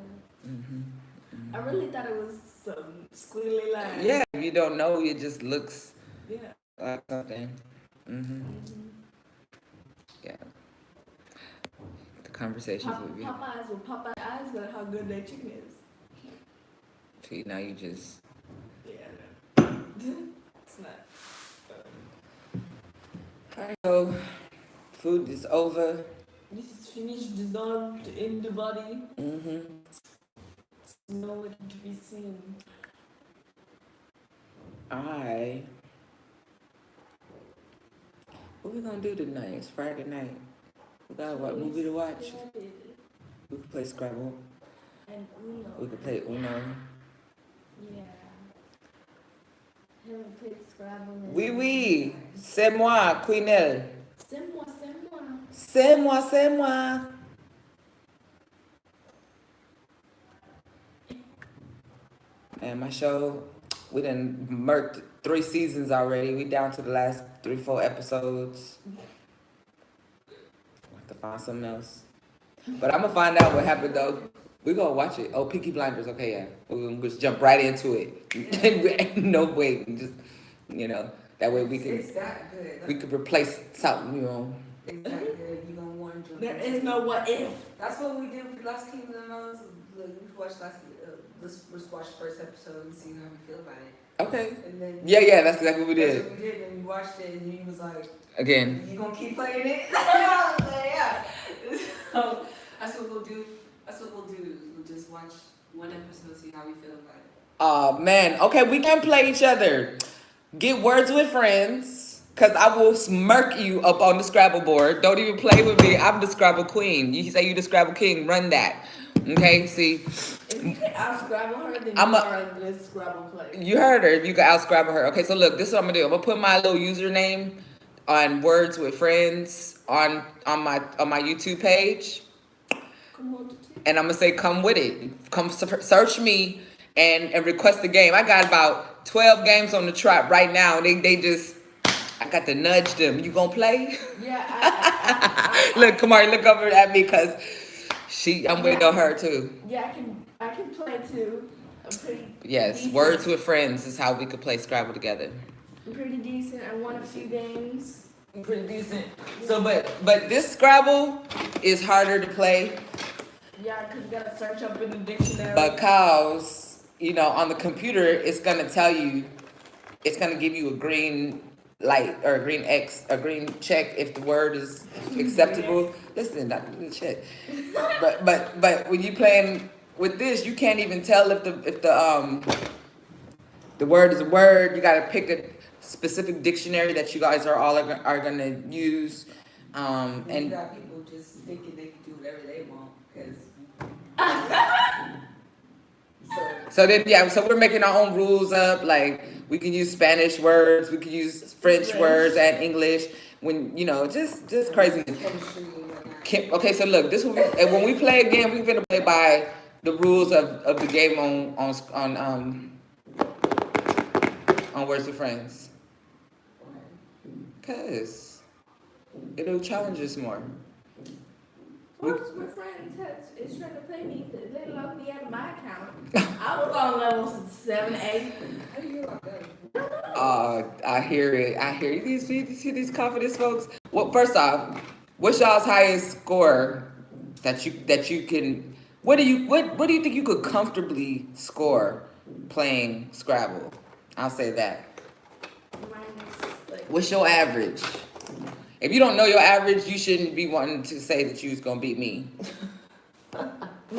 I really thought it was some squiggly lines. Yeah, if you don't know, it just looks Yeah. like something. Yeah. The conversations would be. Popeyes with Popeye eyes, but how good their chicken is. See, now you just. Yeah. It's not. Alright, so food is over. This is finished, dissolved in the body. Nowhere to be seen. What we gonna do tonight? It's Friday night. We got what movie to watch? We could play Scrabble. And Uno. We could play Uno. Yeah. Haven't played Scrabble. Oui. C'est moi, Queenelle. C'est moi, c'est moi. C'est moi, c'est moi. And my show, we done murked 3 seasons already. We down to the last 3-4 episodes. I'll have to find something else. But I'm gonna find out what happened though. We gonna watch it. Oh, Peaky Blinders. Okay, yeah. We're gonna just jump right into it. No wait. Just, that way we can. It's that good. We could replace something, It's that good. You gonna want to. There is no what if. That's what we did with Last Kingdom of Moses. We watched let's watch the first episode and see how we feel about it. Okay. And then Yeah, that's exactly what we that's did. what we did. And we watched it, and he was like, Again. "You gonna keep playing it?" I was like, "Yeah." So that's what we'll do. That's what we'll do. We'll just watch one episode, see how we feel about it. Oh man. Okay, we can play each other. Get words with friends. Cause I will smirk you up on the Scrabble board. Don't even play with me. I'm the Scrabble queen. You say you the Scrabble king. Run that. Okay. See, If you can out Scrabble her, then I'm you a- are a good Scrabble player. you heard her. If you can out Scrabble her. Okay. So look, this is what I'm gonna do. I'm gonna put my little username on Words with Friends on my YouTube page. Come on, the And I'm gonna say, come with it. Come search me and request the game. I got about 12 games on the trot right now. They just, I got to nudge them. You gonna play? Yeah, Look, Kamari, look over at me because I'm waiting Yeah. on her too. yeah, I can play too. I'm pretty. Yes, decent. Words with Friends is how we could play Scrabble together. I'm pretty decent. I won a few games. Pretty decent. So, but this Scrabble is harder to play Yeah, cause you gotta search up in the dictionary. because, on the computer, it's gonna tell you, it's gonna give you a green light or a green X, a green check if the word is acceptable. Listen, not the check. But when you playing with this, you can't even tell if the word is a word. You gotta pick a specific dictionary that you guys are gonna use. And you And got people just thinking they can do whatever they want, because. so we're making our own rules up. Like we can use Spanish words, we can use French words and English. When just crazy. Chemistry and whatnot. Okay, so look, this will be, and when we play again, we're gonna play by the rules of the game on Words with Friends. Cause it'll challenge us more. Words with Friends is trying to play me. They locked me out of my account. I was on level 7, 8. How do you hear about that? I hear it. You see these confidence folks. Well, first off, what's y'all's highest score that you can? What do you think you could comfortably score playing Scrabble? I'll say that. Minus, like, What's your average? If you don't know your average, you shouldn't be wanting to say that you was gonna beat me. my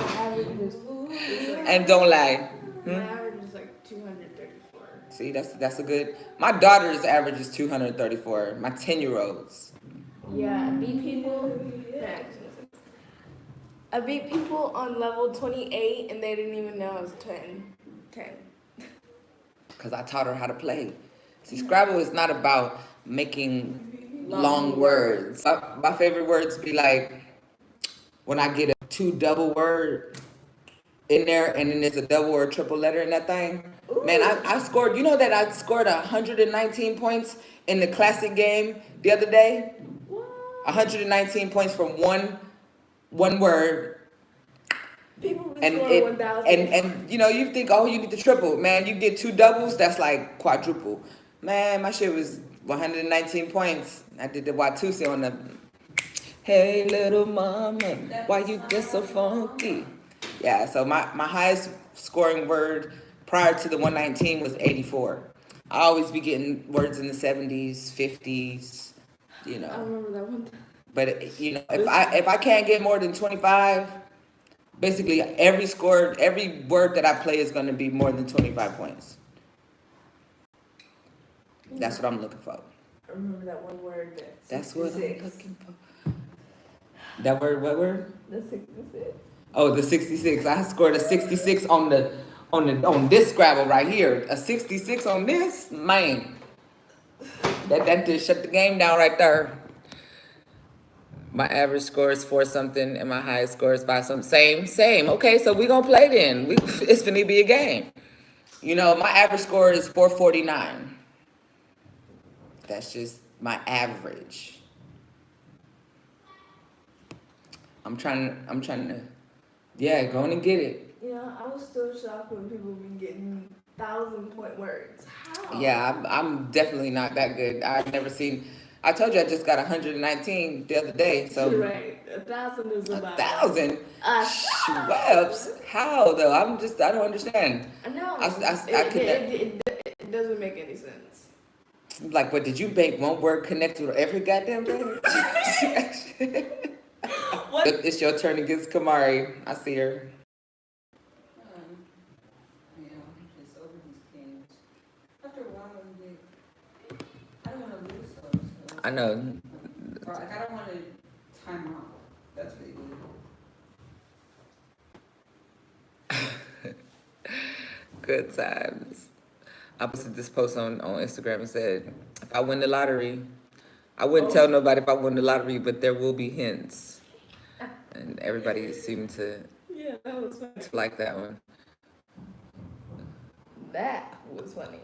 average is like, And don't lie. my average is like 234. See, that's a good. My daughter's average is 234. My 10-year-olds. Yeah, I beat people. I beat people on level 28 and they didn't even know I was 10. Because I taught her how to play. See, Scrabble is not about making long words. My favorite words be like when I get a 2 double word in there and then there's a double or a triple letter in that thing. Ooh. Man, I scored, that I scored 119 points in the classic game the other day? What? 119 points from one word. People be And scoring 1,000. and you think, oh, you need the triple. Man, you get 2 doubles, that's like quadruple. Man, my shit was 119 points. I did the Watusi on the hey little mama, why you get so funky? Yeah, so my highest scoring word prior to the 119 was 84. I always be getting words in the 70s, 50s, I remember that one. But if I can't get more than 25, basically every word that I play is going to be more than 25 points. That's what I'm looking for. I remember that one word. That's what I'm 66. looking for. That word, what word? The 66. Oh, the 66. I scored a 66 on this Scrabble right here. A 66 on this, man. That just shut the game down right there. My average score is 4 something, and my highest score is 5 something. Same. Okay, so we gonna play then. It's gonna be a game. My average score is 449. That's just my average. I'm trying to, yeah, go on and get it. I was still shocked when people be getting 1,000-point words. How? Yeah, I'm definitely not that good. I've never seen. I told you I just got 119 the other day. So Right. 1,000 is about 1,000. 1,000. Schweppes. How though? I don't understand. I know. I could It doesn't make any sense. Like, what did you bank one word connected to every goddamn thing? What? It's your turn against Kamari. I see her. You know, just I know. Or like I don't want to time out. That's what they do. Good times. I posted this post on Instagram and said, if I win the lottery, I wouldn't tell nobody if I won the lottery, but there will be hints. And everybody seemed to Yeah, that was funny. like that one. That was funny.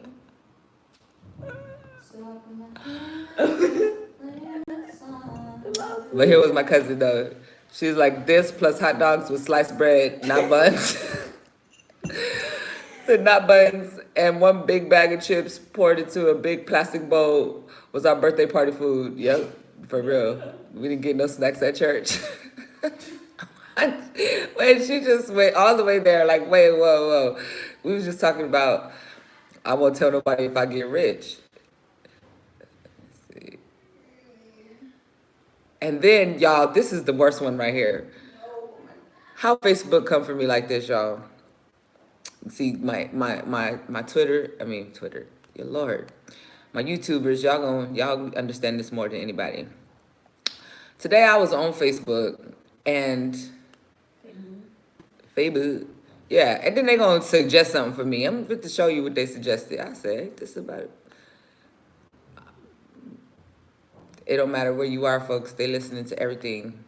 But here was my cousin though. She was like, this plus hot dogs with sliced bread, not buns. Said not buns, and one big bag of chips poured into a big plastic bowl was our birthday party food. Yep, for real. We didn't get no snacks at church. Wait, she just went all the way there, like, wait, whoa. We was just talking about, I won't tell nobody if I get rich. Let's see. And then, y'all, this is the worst one right here. How Facebook come for me like this, y'all? See, my Twitter, your Lord. My YouTubers, y'all understand this more than anybody. Today I was on Facebook and Facebook. Yeah, and then they gonna suggest something for me. I'm going to show you what they suggested. I said, this about it. It don't matter where you are, folks. They listening to everything.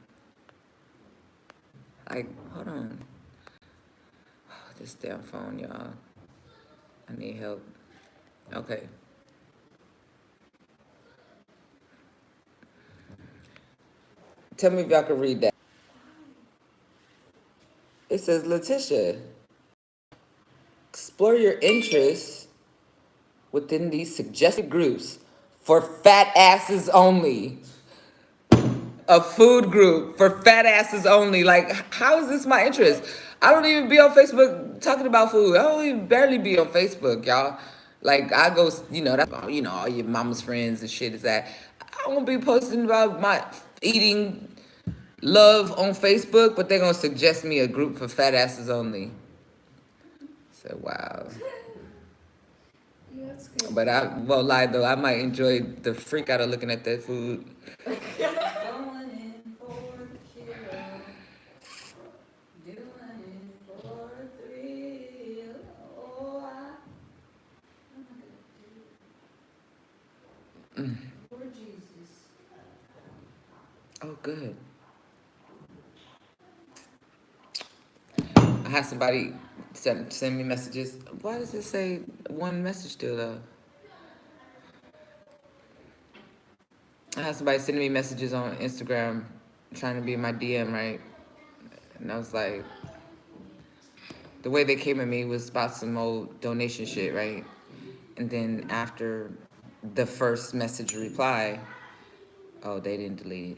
Like, hold on. Oh, this damn phone, y'all. I need help. Okay. Tell me if y'all can read that. It says, Letitia, explore your interests within these suggested groups for fat asses only. A food group for fat asses only. Like, how is this my interest? I don't even be on Facebook talking about food. I don't even barely be on Facebook, y'all. Like, I go, that's, all your mama's friends and shit is that. I won't be posting about my eating love on Facebook, but they're gonna suggest me a group for fat asses only. So, wow. Yeah, that's good. But I won't lie though, I might enjoy the freak out of looking at that food. Going in for the kill. Doing it for the thrill. Oh, for Jesus. Oh, good. I had somebody send me messages. Why does it say one message still though? I had somebody sending me messages on Instagram trying to be in my DM, right? And I was like, the way they came at me was about some old donation shit, right? And then after the first message reply, oh, they didn't delete it.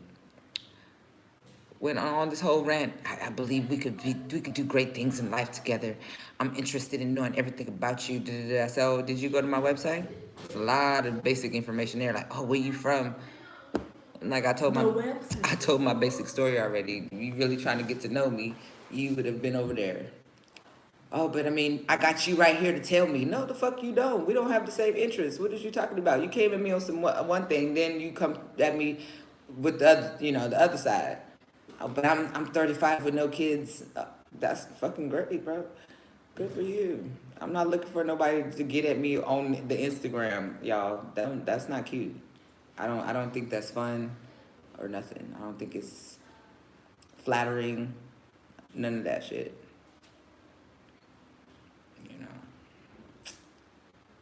Went on this whole rant. I believe we could do great things in life together. I'm interested in knowing everything about you. So, did you go to my website? There's a lot of basic information there, like, oh, where you from? And like I told my basic story already. You really trying to get to know me, you would have been over there. Oh, but I mean, I got you right here to tell me. No, the fuck you don't. We don't have the same interests. What is you talking about? You came at me on some one thing, then you come at me with the other, the other side. Oh, but I'm 35 with no kids. That's fucking great, bro. Good for you. I'm not looking for nobody to get at me on the Instagram, y'all. That's not cute. I don't think that's fun or nothing. I don't think it's flattering. None of that shit.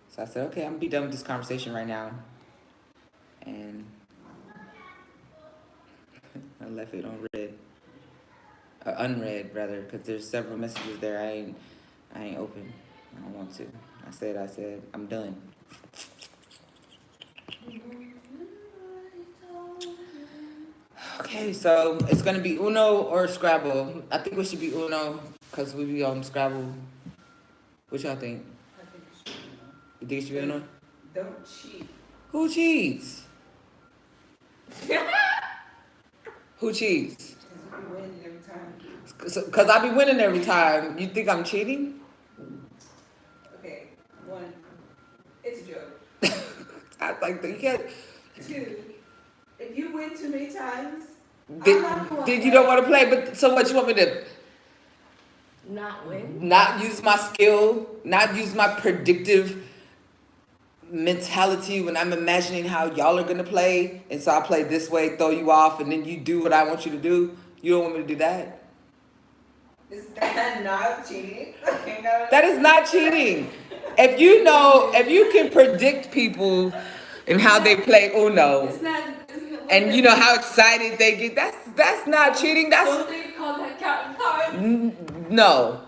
So I said, okay, I'm gonna be done with this conversation right now. And I left it on red. Unread rather, because there's several messages there I ain't open. I don't want to. I said, I'm done. Okay, so it's gonna be Uno or Scrabble. I think we should be Uno, because we be on Scrabble. What y'all think? I think it should be. You think it should be Uno? Don't cheat. Who cheats? Who cheats? Because you win every time. Because I be winning every time. You think I'm cheating? Okay, 1, it's a joke. I like you can't. 2, you win too many times, Then you don't want to play. But so what you want me to Not win. not use my skill, not use my predictive mentality when I'm imagining how y'all are gonna play, and so I play this way, throw you off, and then you do what I want you to do. You don't want me to do that. Is that not cheating? That is not cheating. If you can predict people and how they play Uno, It's not. and you know how excited they get, that's not cheating. That's Don't they call that counting cards? no.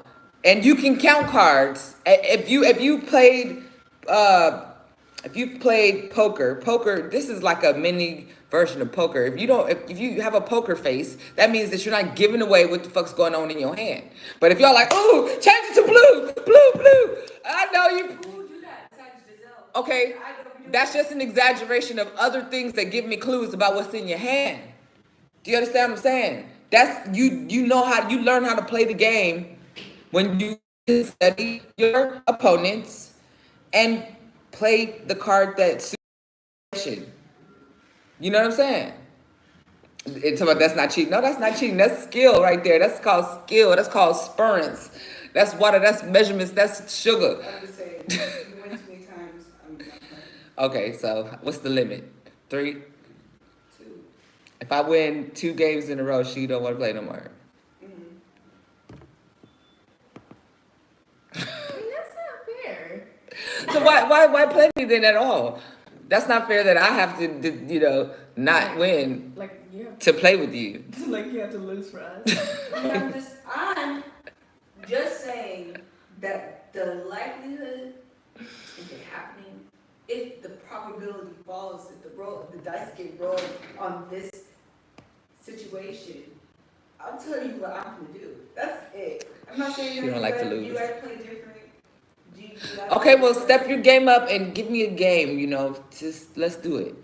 And you can count cards. If you played poker, this is like a mini version of poker. If you have a poker face, that means that you're not giving away what the fuck's going on in your hand. But if y'all like, ooh, change it to blue, I know you. Who would do that besides Giselle? Okay, I don't do that's just an exaggeration of other things that give me clues about what's in your hand. Do you understand what I'm saying? That's you know how you learn how to play the game when you study your opponents and play the card that suits you. You know what I'm saying? It's about that's not cheating. No, that's not cheating. That's skill right there. That's called skill. That's called spurrance. That's water. That's measurements. That's sugar. I'm just saying, if you win too many times, I'm not playing. Okay, so what's the limit? 3? 2. If I win 2 games in a row, she don't want to play no more. I mean, that's not fair. So why play me then at all? That's not fair that I have to not win Like you have to play with you. to, like you have to lose for us. I'm just saying that the likelihood of it happening, if the probability falls, if the dice get rolled on this situation, I'll tell you what I'm gonna do. That's it. I'm not saying You don't like to lose. You guys play different. Okay, well, step your game up and give me a game. Just let's do it.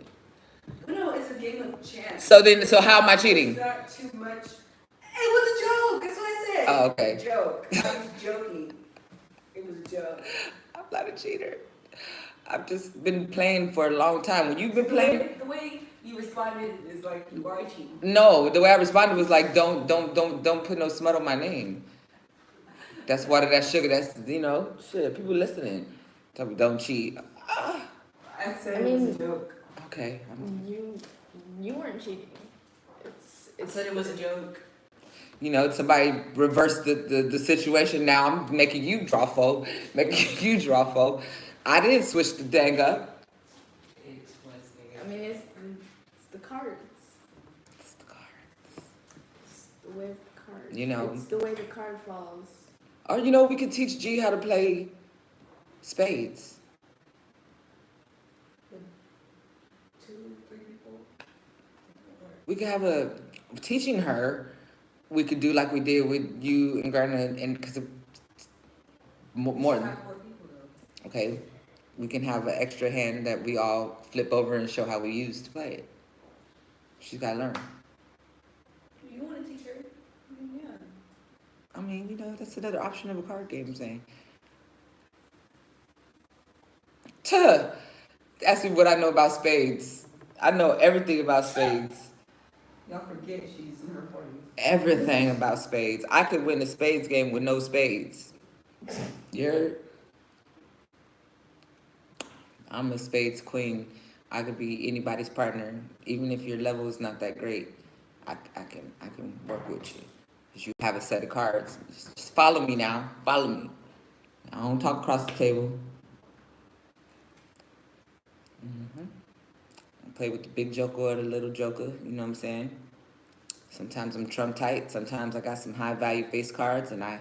No, it's a game of chance. So how am I cheating? It's not too much. It was a joke. That's what I said. Oh, okay. A joke. I was joking. It was a joke. I'm not a cheater. I've just been playing for a long time. When you've been playing, The way you responded is like you are cheating. no, the way I responded was like, don't put no smut on my name. That's water, that's sugar, that's shit. People listening, tell me don't cheat. I said I mean- it was a joke. Okay, You weren't cheating. I said it was a joke. somebody reversed the situation. Now I'm making you draw foe, I didn't switch the dang up. I mean, it's the cards. It's the card. It's the way of the card. It's the way the card falls. Or we could teach G how to play spades. 2, 3 people. We could have teaching her. We could do like we did with you and Gardner, and because more. Not 4 people though. Okay, we can have an extra hand that we all flip over and show how we use to play it. She's gotta learn. You want to teach her? Yeah. I mean, that's another option of a card game, I'm saying. Tuh! Ask me what I know about spades. I know everything about spades. Y'all forget she's in her 40s. Everything about spades. I could win a spades game with no spades. You heard? I'm a spades queen. I could be anybody's partner, even if your level is not that great. I can work with you. Cause you have a set of cards. Just follow me now. Follow me. I don't talk across the table. I play with the big joker or the little joker. You know what I'm saying? Sometimes I'm trump tight. Sometimes I got some high value face cards, and I,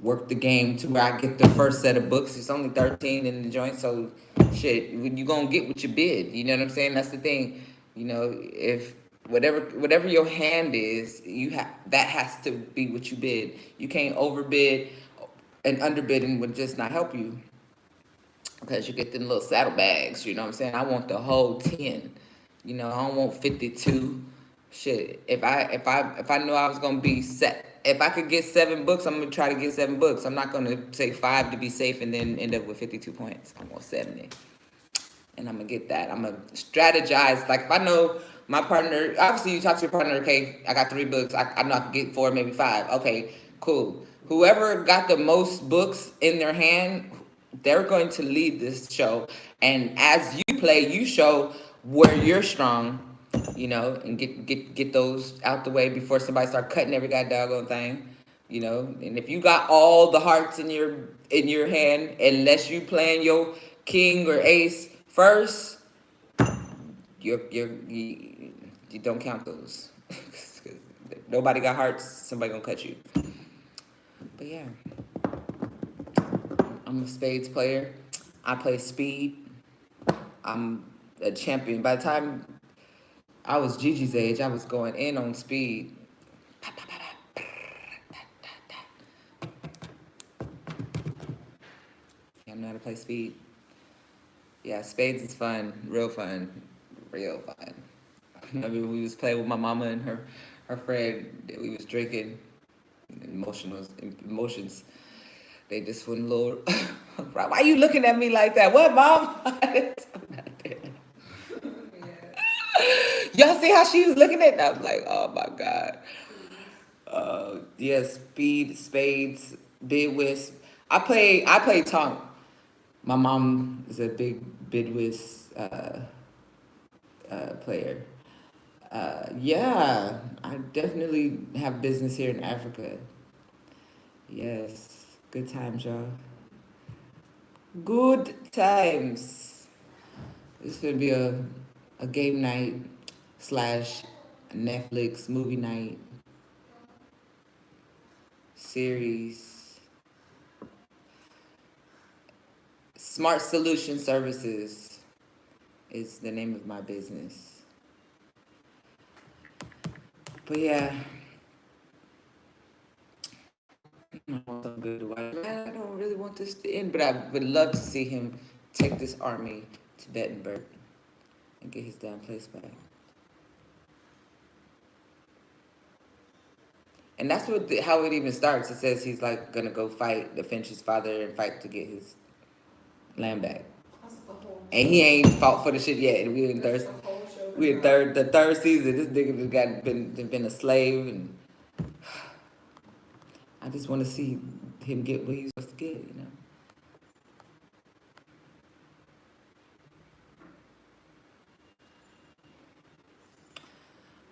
work the game to where I get the first set of books. It's only 13 in the joint, so shit, you gonna get what you bid. You know what I'm saying? That's the thing. If whatever your hand is, that has to be what you bid. You can't overbid, and underbidding would just not help you, because you get them little saddlebags. You know what I'm saying? I want the whole 10. I don't want 52. Shit, if I knew I was gonna be set, if I could get 7 books, I'm gonna try to get 7 books. I'm not gonna say 5 to be safe and then end up with 52 points. I want 70. and I'm gonna get that. I'm gonna strategize. Like if I know my partner, obviously you talk to your partner. Okay, I got 3 books. I know I can get 4, maybe 5. Okay, cool. Whoever got the most books in their hand, they're going to lead this show. And as you play, you show where you're strong, you know, and get those out the way before somebody start cutting every goddamn thing. You know, and if you got all the hearts in your hand, unless you playing your king or ace first, you don't count those. Nobody got hearts. Somebody gonna cut you. But yeah, I'm a spades player. I play speed. I'm a champion. By the time I was Gigi's age, I was going in on speed. I know how to play speed. Yeah, spades is fun, real fun, real fun. I mean, we was playing with my mama and her friend. We was drinking. Emotions. They just wouldn't lower. Why you looking at me like that? What, mom? Y'all see how she was looking at me? I'm like, oh my god. Yeah, speed, spades, bid whist. I play tonk. My mom is a big bid whist player. Yeah, I definitely have business here in Africa. Yes, good times, y'all. Good times. This would be a game night / Netflix movie night series. Smart Solution Services is the name of my business. But yeah, I want some good watch. Man, I don't really want this to end, but I would love to see him take this army to Bettenberg and get his damn place back. And that's how it even starts. It says he's like gonna go fight the Finch's father and fight to get his land back. And he ain't fought for the shit yet. And we in the third season. This nigga just been a slave, and I just want to see him get what he's supposed to get, you know.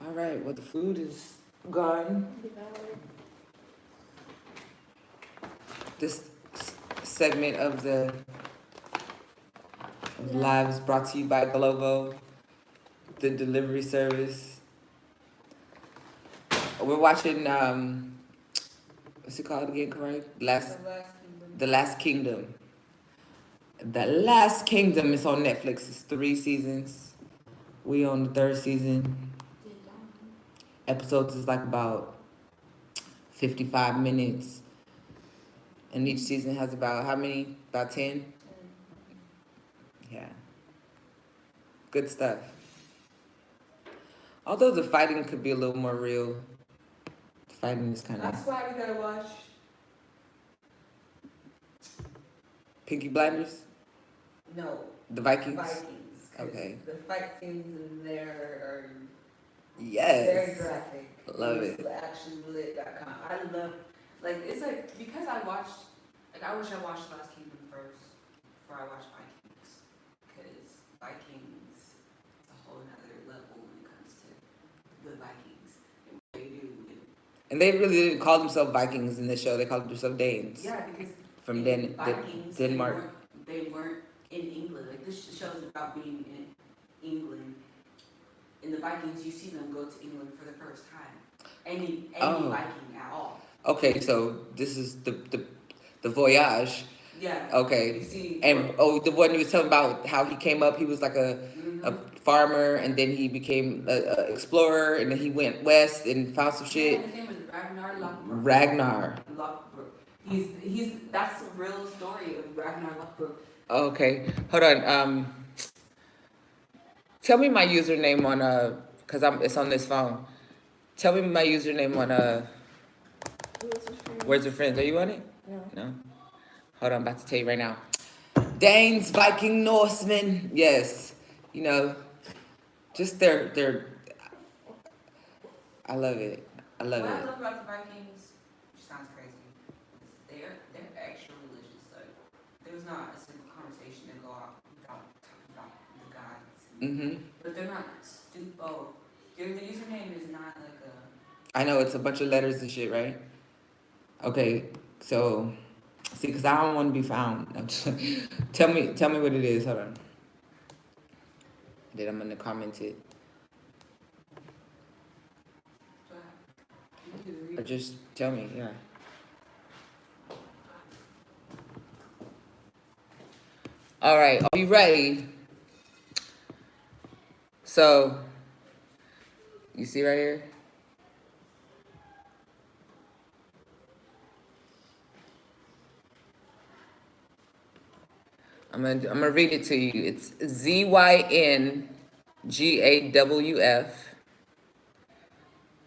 All right. Well, the food is gone. This segment of the live is brought to you by Glovo, the delivery service. We're watching what's it called again, Corey? The Last Kingdom. The Last Kingdom is on Netflix. It's 3 seasons. We on the 3rd season. Episodes is like about 55 minutes. And each season has about how many? About 10? Yeah. Good stuff. Although the fighting could be a little more real. The fighting is kind of... That's why we gotta watch Peaky Blinders? No. The Vikings? Vikings. 'Cause Okay. the fight scenes in there are Yes. very graphic. Love It's it. actionlit.com. I love, like, it's like, because I watched, like, I wish I watched Last Kingdom first before I watched Vikings. Because Vikings is a whole nother level when it comes to the Vikings and what they do. And they really didn't call themselves Vikings in this show. They called themselves Danes. Yeah, because From Vikings, Denmark. They weren't in England. Like, this show is about being in England. In the Vikings, you see them go to England for the first time. Any Viking at all. Okay, so this is the voyage. Yeah. Okay. You see. And the one you was talking about how he came up, he was like a farmer, and then he became a explorer, and then he went west and found some shit. Yeah, his name was Ragnar Lothbrok. Ragnar. He's that's the real story of Ragnar Lothbrok. Okay, hold on. Tell me my username on cause it's on this phone. Tell me my username on Words with Friends. Are you on it? No. No. Hold on, I'm about to tell you right now. Danes, Viking, Norsemen. Yes, you know, just their. I love it. I love What I it. love about the Vikings, which sounds crazy, is they're extra religious. Like there's not a single conversation that go out without talking about the gods. Mhm. But they're not stupid. Oh, the username is not like a. I know it's a bunch of letters and shit, right? Okay, so see, cause I don't want to be found. tell me what it is. Hold on. Then I'm gonna comment it, or just tell me. Yeah. All right, are you ready? So, you see right here? I'm gonna read it to you. It's ZYNGAWF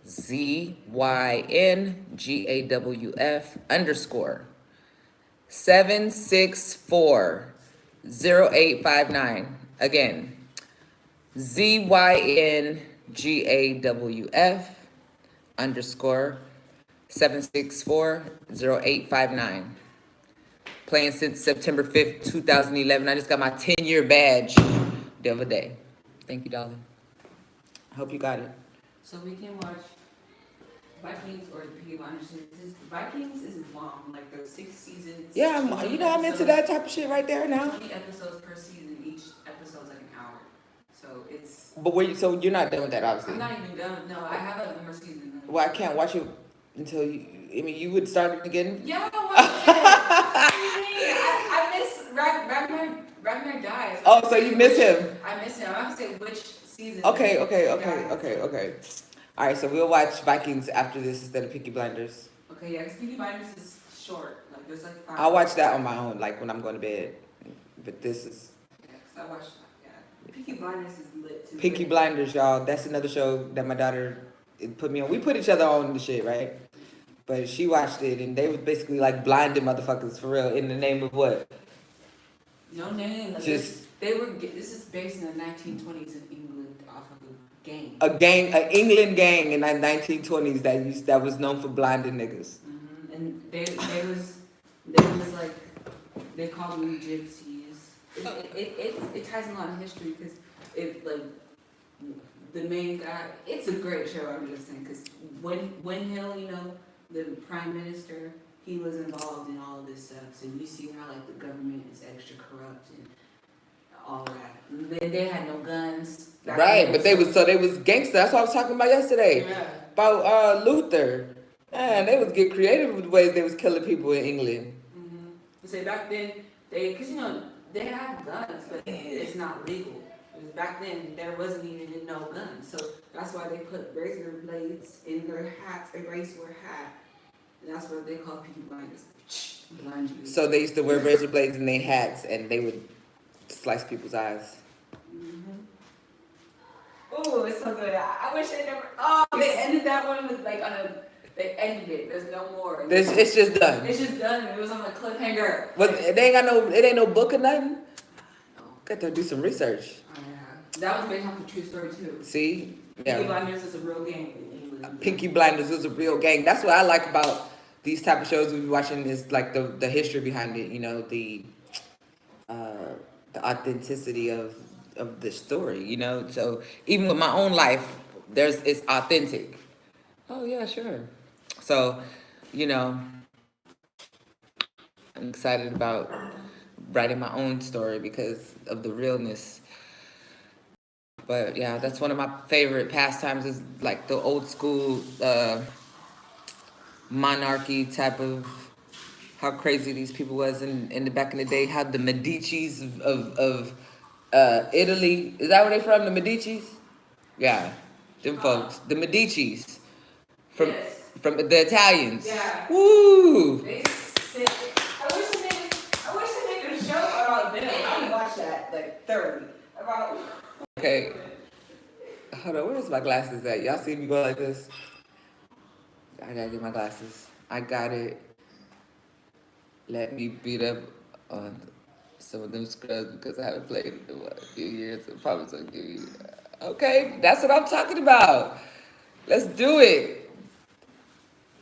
ZYNGAWF _7640859. Again, ZYNGAWF _7640859. Playing since September 5th, 2011. I just got my 10-year badge the other day. Thank you, darling. I hope you got it. So we can watch Vikings or Peaky Blinders. Vikings is long, like there's 6 seasons. Yeah, I'm into that type of shit right there now. 20 episodes per season. Each episode's like an hour. So it's. But so you're not done with that, obviously. I'm not even done. No, I have one more season. Well, I can't watch it until you. I mean, you would start it again. Yeah, I miss Ragnar dies. Oh, so you miss him? I miss him. I have to say which season. Okay. All right, so we'll watch Vikings after this instead of Peaky Blinders. Okay, yeah, because Peaky Blinders is short. Like there's like 5. I'll watch that on my own, like when I'm going to bed. But this is Yeah, 'cause I watched. Yeah, Peaky Blinders is lit too. Peaky Blinders, y'all. That's another show that my daughter put me on. We put each other on the shit, right? But she watched it, and they was basically like blinded motherfuckers for real in the name of what? No name. Like Just this is based in the 1920s in England off of a gang. an England gang in the 1920s that was known for blinding niggas. Mm-hmm. And they was like they called them gypsies. It ties in a lot of history because it like the main guy. It's a great show. I'm just saying because when Hill, you know, the prime minister, he was involved in all of this stuff. So you see how like the government is extra corrupt and all that. They had no guns. Right, but they was gangster. That's what I was talking about yesterday. Yeah. About Luther. Man, they was get creative with the ways they was killing people in England. Mm-hmm. You say back then because you know they had guns, but it's not legal. Because back then there wasn't even no guns, so that's why they put razor blades in their hats, a razor hat, and that's what they call Peaky Blinders. Blind you. So they used to wear razor blades in their hats, and they would slice people's eyes. Mm-hmm. Oh, it's so good. I wish they never. Oh, they ended that one with like on a. They ended it. There's no more. It's just done. It's just done. It was on a cliffhanger. It ain't no book or nothing. No. Got to do some research. Oh, yeah. That was based off a true story too. See, Peaky Blinders is a real game in England. Peaky Blinders was a real gang. That's what I like about these type of shows we be watching is like the history behind it. You know, the authenticity of the story. You know, so even with my own life, it's authentic. Oh yeah, sure. So, you know, I'm excited about writing my own story because of the realness. But yeah, that's one of my favorite pastimes is like the old school monarchy type of how crazy these people was in the back in the day. How the Medicis of Italy, is that where they from? The Medicis? Yeah, them folks. The Medicis from the Italians. Yeah. Woo! They sit. I wish they made a show about them. I would watch that like thoroughly. About. Okay. Hold on, where's my glasses at? Y'all see me go like this? I gotta get my glasses. I got it. Let me beat up on some of them scrubs because I haven't played in a few years. So probably so give you. Okay, that's what I'm talking about. Let's do it.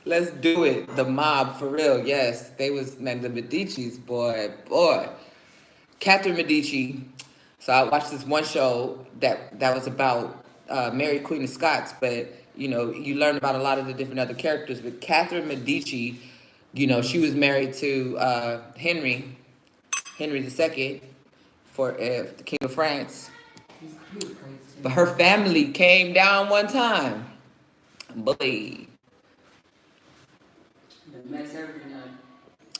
Let's do it. The mob, for real. Yes, they was, man, the Medicis, boy. Catherine Medici. So I watched this one show that was about Mary Queen of Scots, but you know, you learn about a lot of the different other characters. But Catherine Medici, you know, she was married to Henry II, for the King of France. He's crazy. But her family came down one time. Boy, Mess everything up.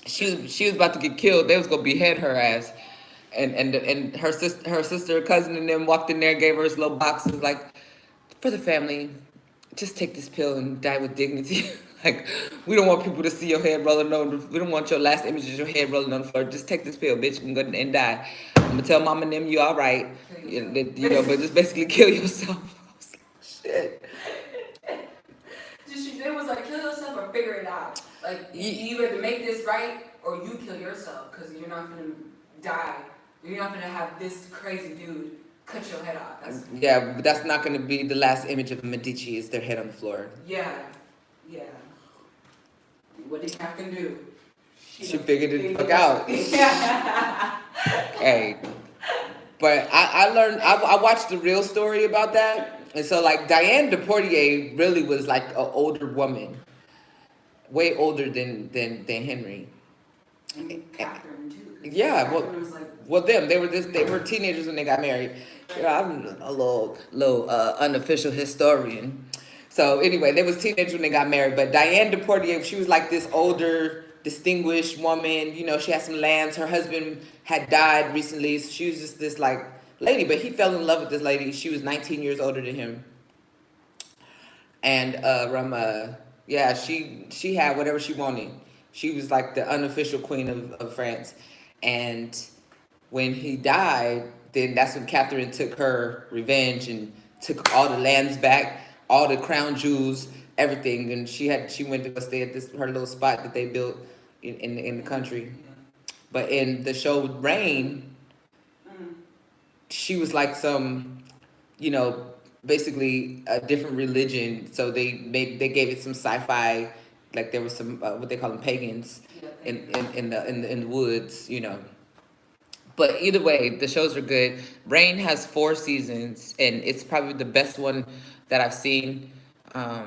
she was about to get killed. They was gonna behead her ass. And her sister, cousin, and them walked in there, gave her this little box, and was like, for the family, just take this pill and die with dignity. Like, we don't want people to see your head rolling on. We don't want your last image of your head rolling on the floor. Just take this pill, bitch, and go and die. I'm gonna tell mom and them you all right, you know, but just basically kill yourself. I was like, shit. Just, it was like, kill yourself or figure it out. Like, you either make this right or you kill yourself, because you're not gonna die. You're not gonna have this crazy dude cut your head off. Yeah, but that's not gonna be the last image of Medici, is their head on the floor. Yeah. What did Catherine do? She figured it the fuck out. Yeah. Hey. But I learned, I watched the real story about that. And so, like, Diane de Poitiers really was like an older woman. Way older than Henry. And Catherine, too. Yeah, Catherine was like, they were teenagers when they got married. You know, I'm a little unofficial historian. So anyway, they was teenagers when they got married. But Diane de Poitiers, she was like this older, distinguished woman. You know, she had some lands. Her husband had died recently. So she was just this like lady. But he fell in love with this lady. She was 19 years older than him. And yeah, she had whatever she wanted. She was like the unofficial queen of France. And when he died, then that's when Catherine took her revenge and took all the lands back, all the crown jewels, everything. And she went to go stay at her little spot that they built in the country. But in the show Reign, she was like some, you know, basically a different religion. So they gave it some sci-fi, like there was some what they call them pagans in the woods, you know. But either way, the shows are good. Reign has 4 seasons, and it's probably the best one that I've seen. I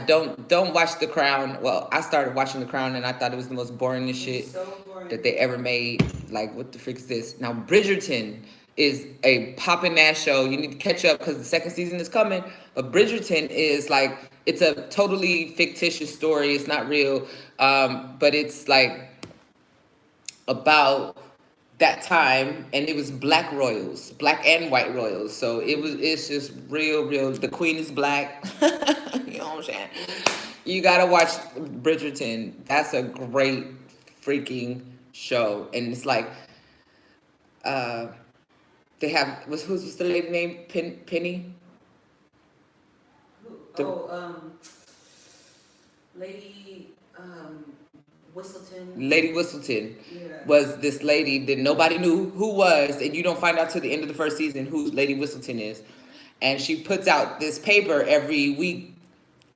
don't watch The Crown. Well, I started watching The Crown, and I thought it was the most boringest shit that they ever made. Like, what the frick is this? Now, Bridgerton is a poppin' ass show. You need to catch up because the 2nd season is coming. But Bridgerton is like, it's a totally fictitious story. It's not real, but it's like about that time, and it was black royals, black and white royals. So it's just real. The queen is black. You know what I'm saying? You gotta watch Bridgerton. That's a great freaking show. And it's like, they have, who's the lady name? Penny? Lady Whistleton. Lady Whistleton Yeah. was this lady that nobody knew who was, and you don't find out till the end of the 1st season who Lady Whistleton is. And she puts out this paper every week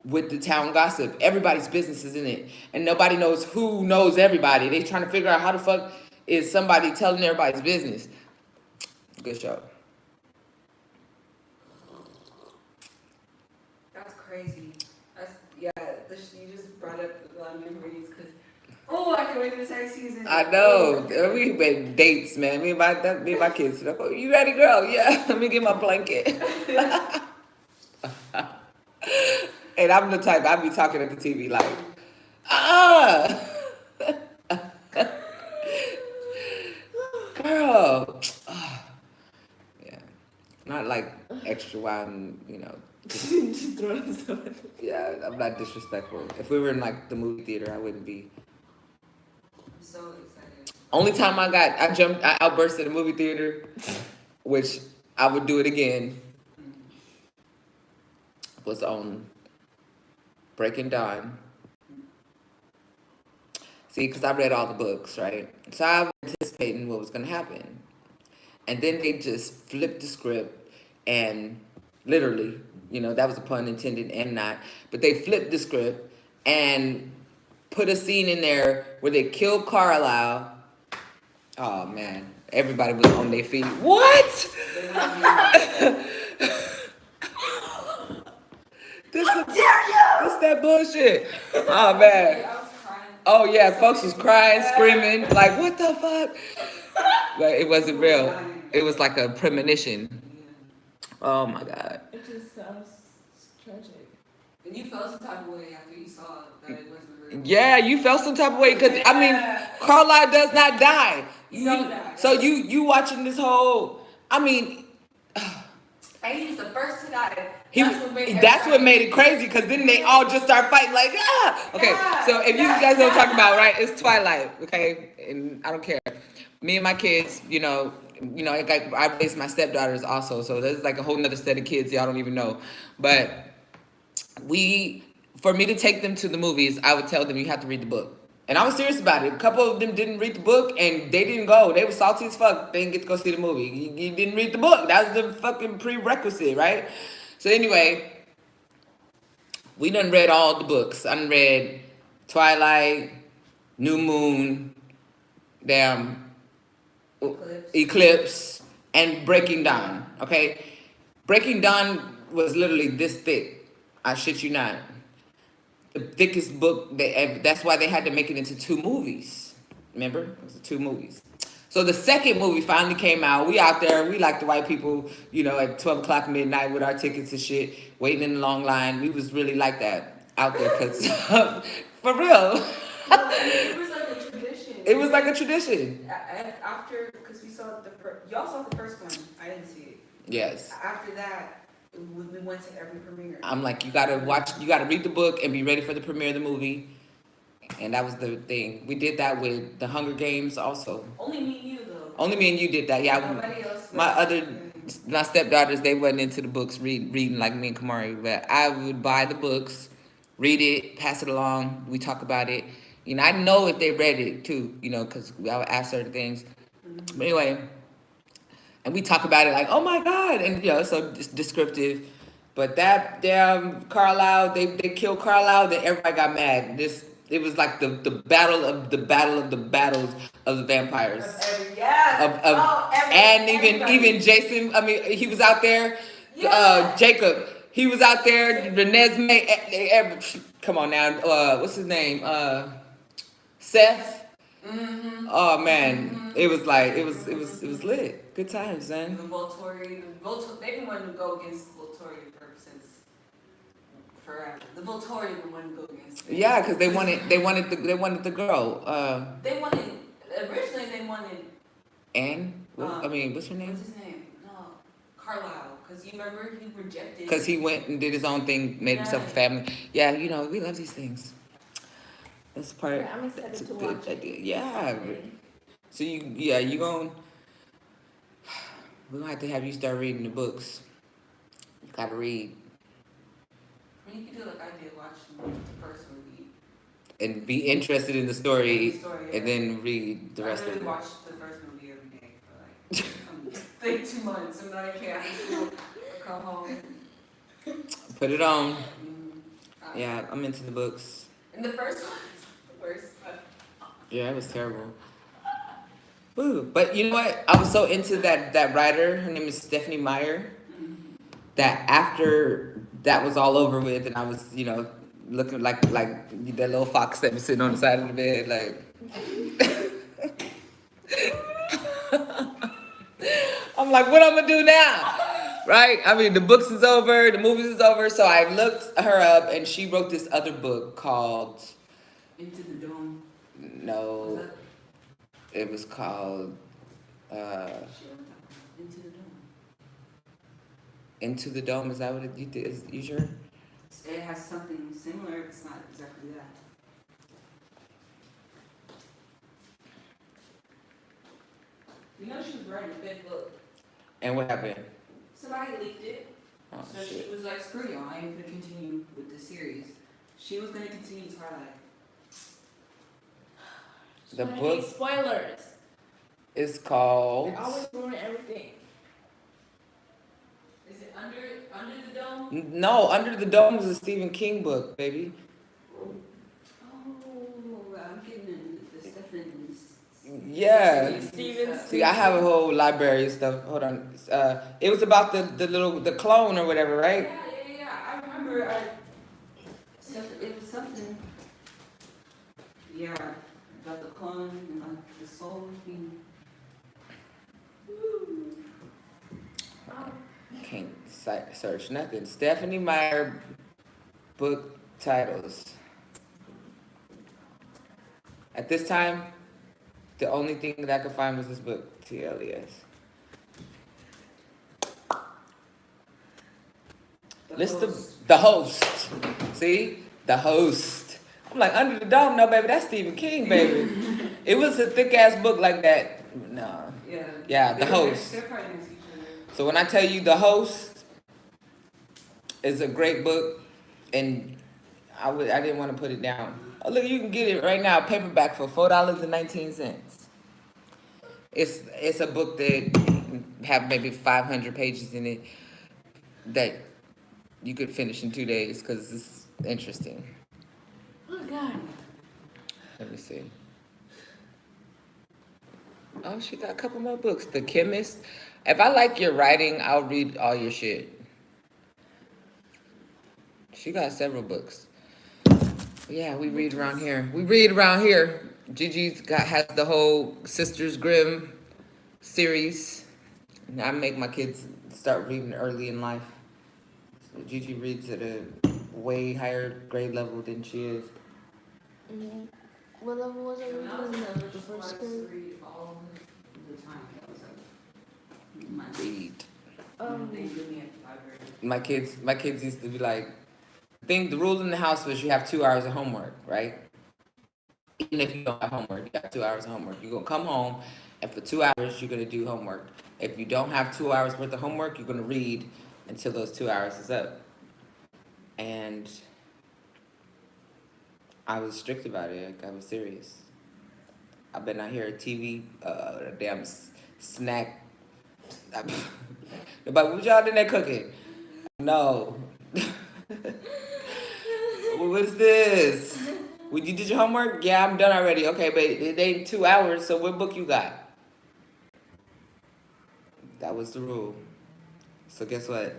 with the town gossip. Everybody's business is in it, and nobody knows who knows everybody. They trying to figure out how the fuck is somebody telling everybody's business. Good show. That's crazy. You just brought up a lot of memories because, I can't wait for the 2nd season. I know. We went dates, man. Me and my kids. Like, oh, you ready, girl? Yeah. Let me get my blanket. And I'm the type, I be talking at the TV like, girl. Yeah. Not like extra wild and, you know. Yeah, I'm not disrespectful. If we were in like the movie theater, I wouldn't be. I'm so excited. Only time I outburst at a movie theater, which I would do it again, was on Breaking Dawn. See, because I read all the books, right? So I was anticipating anticipating what was gonna happen. And then they just flipped the script and literally, that was a pun intended and not, but they flipped the script and put a scene in there where they killed Carlisle. Oh man, everybody was on their feet. What? This that bullshit. Oh man. I was crying. Oh yeah, folks was crying, screaming, like what the fuck? But it wasn't real. It was like a premonition. Oh my god. It just sounds tragic. And you felt some type of way after you saw that it wasn't real. Yeah, you felt some type of way because Carlisle does not die. You don't die. So you watching this whole? I mean, And he was the first to die. That's what made it crazy because then they all just start fighting like Okay, so if you guys know what I'm talking about, right? It's Twilight, okay, and I don't care. Me and my kids, I raised my stepdaughters also, so there's like a whole nother set of kids y'all don't even know. But for me to take them to the movies, I would tell them you have to read the book. And I was serious about it. A couple of them didn't read the book and they didn't go. They were salty as fuck. They didn't get to go see the movie. You didn't read the book. That was the fucking prerequisite, right? So anyway, we done read all the books. I done read Twilight, New Moon, Eclipse, and Breaking Dawn, okay? Breaking Dawn was literally this thick. I shit you not. The thickest book, that's why they had to make it into 2 movies. Remember? It was 2 movies. So the second movie finally came out. We out there, we like the white people, at 12 o'clock midnight with our tickets and shit, waiting in the long line. We was really like that out there, because, for real. It was like a tradition. It was like a tradition. After, because y'all saw the first one. I didn't see it. Yes. After that, we went to every premiere. I'm like, you gotta read the book and be ready for the premiere of the movie. And that was the thing. We did that with the Hunger Games also. Only me and you, though. Only me and you did that, yeah. Nobody else. My stepdaughters, they wasn't into the books, reading like me and Kamari. But I would buy the books, read it, pass it along. We talk about it. I know if they read it too, because I would ask certain things. But anyway, and we talk about it like, oh my God, and so it's descriptive. But that damn Carlisle, they killed Carlisle, then everybody got mad. It was like the battle of the battles of the vampires. And even Jason, I mean, he was out there. Jacob, he was out there. Renesmee, come on now, what's his name? Seth. Mm-hmm. Oh man, it was like it was lit. Good times, man. The Volturi, they've been wanting to go against Volturi since forever. The Volturi have been wanting to go against. Yeah, because they wanted the girl. Originally they wanted. Anne. What's her name? What's his name? No, Carlisle. Because you remember he rejected. Because he went and did his own thing, made himself a family. Yeah, we love these things. That's part. Yeah, I'm excited that's a to good watch it. idea. Yeah. So we're gonna have to have you start reading the books. You gotta read. You can do like I did, watch the first movie. And be interested in the story, Yeah. and then read the rest of it. I watch the first movie every day for like 2 months, and then I can't come home. Put it on. Yeah, I'm into the books. And the first one, the worst. Yeah, it was terrible. Woo. But you know what? I was so into that writer. Her name is Stephanie Meyer. That after that was all over with, and I was, looking like that little fox that was sitting on the side of the bed, like. I'm like, what I'm gonna do now? Right? I mean, the books is over, the movies is over, so I looked her up, and she wrote this other book called. Into the Dome. No. It was called. Into the Dome. Into the Dome. Is that what you did? Is you sure? It has something similar. It's not exactly that. You know she was writing a big book. And what happened? Somebody leaked it. Oh, So shit. she was like, screw y'all, I ain't gonna continue with the series. She was gonna continue Twilight. The I hate book. spoilers. is called. They always ruin everything. Is it under the dome? No, Under the Dome is a Stephen King book, baby. Oh, I'm getting the Stephens. Yeah. Steven See, I have a whole library of stuff. Hold on. It was about the clone or whatever, right? Yeah. I remember. It was something. Yeah, about the clone and like the souls being. Can't search nothing. Stephanie Meyer book titles. At this time, the only thing that I could find was this book, TLES. List the host. See? The host. I'm like, Under the Dome, no, baby, that's Stephen King, baby. It was a thick ass book like that. No. Yeah, The Host. They're probably next to each other. So when I tell you The Host is a great book, and I didn't want to put it down. Oh, look, you can get it right now, paperback for $4.19. It's a book that have maybe 500 pages in it that you could finish in 2 days because it's interesting. Oh God. Let me see. Oh, she got a couple more books. The Chemist. If I like your writing, I'll read all your shit. She got several books. Yeah, we read around here. Gigi's has the whole Sisters Grimm series. And I make my kids start reading early in life. So Gigi reads at a way higher grade level than she is. Mm-hmm. What level was it reading in the first grade? Read all the time. That was like my Read. they do me at the library. My kids used to be like, the rule in the house was you have 2 hours of homework, right? Even if you don't have homework, you have 2 hours of homework. You're gonna come home, and for 2 hours you're gonna do homework. If you don't have 2 hours worth of homework, you're gonna read until those 2 hours is up. And I was strict about it. Like, I was serious. I better not hear a TV, a damn snack. Nobody, what y'all in there cooking? No. What's this? When you did your homework? Yeah, I'm done already. Okay, but it ain't 2 hours, so what book you got? That was the rule. So guess what?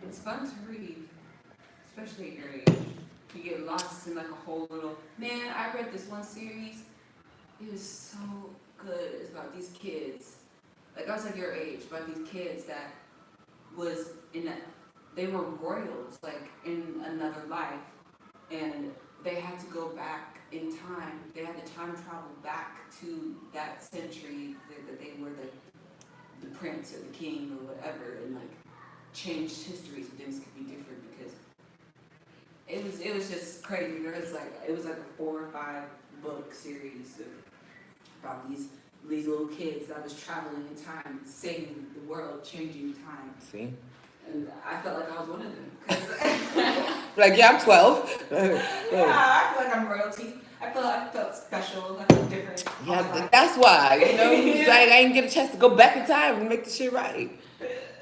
It's fun to read, especially at your age. You get lost in like a whole little. Man, I read this one series. It was so good. It's about these kids. Like I was like your age, about these kids that was in a, they were royals, like in another life, and they had to go back in time. They had to time travel back to that century that they were the prince or the king or whatever, and like changed history so things could be different because it was just crazy. It was like a 4 or 5 book series about these little kids that was traveling in time, saving the world, changing time. See? And I felt like I was one of them. 'Cause Like, yeah, I'm 12. yeah, I feel like I'm royalty. I felt special, I felt different. Yeah, that's why. You know, like, I didn't get a chance to go back in time and make the shit right.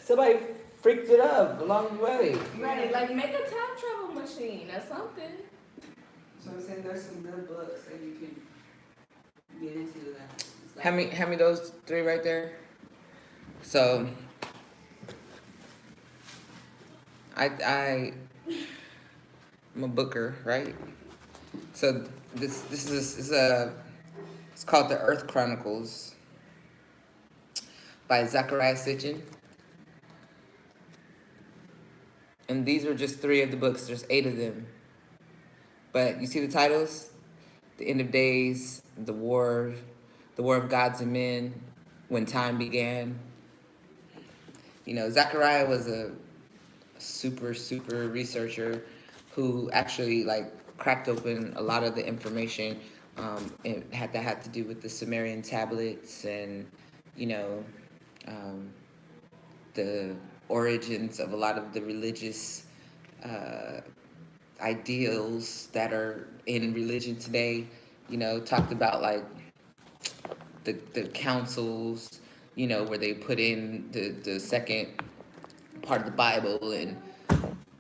Somebody freaked it up along the way. Right, like make a time travel machine or something. So I'm saying there's some good books that you can get into that. Hand me those 3 right there. So I'm a booker, right? So this is it's called The Earth Chronicles by Zecharia Sitchin. And these are just 3 of the books. There's 8 of them. But you see the titles? The End of Days, The War of Gods and Men, When Time Began. You know, Zecharia was a super researcher who actually like cracked open a lot of the information it had to do with the Sumerian tablets and, you know, the origins of a lot of the religious ideals that are in religion today. You know, talked about like the councils, you know, where they put in the second part of the Bible, and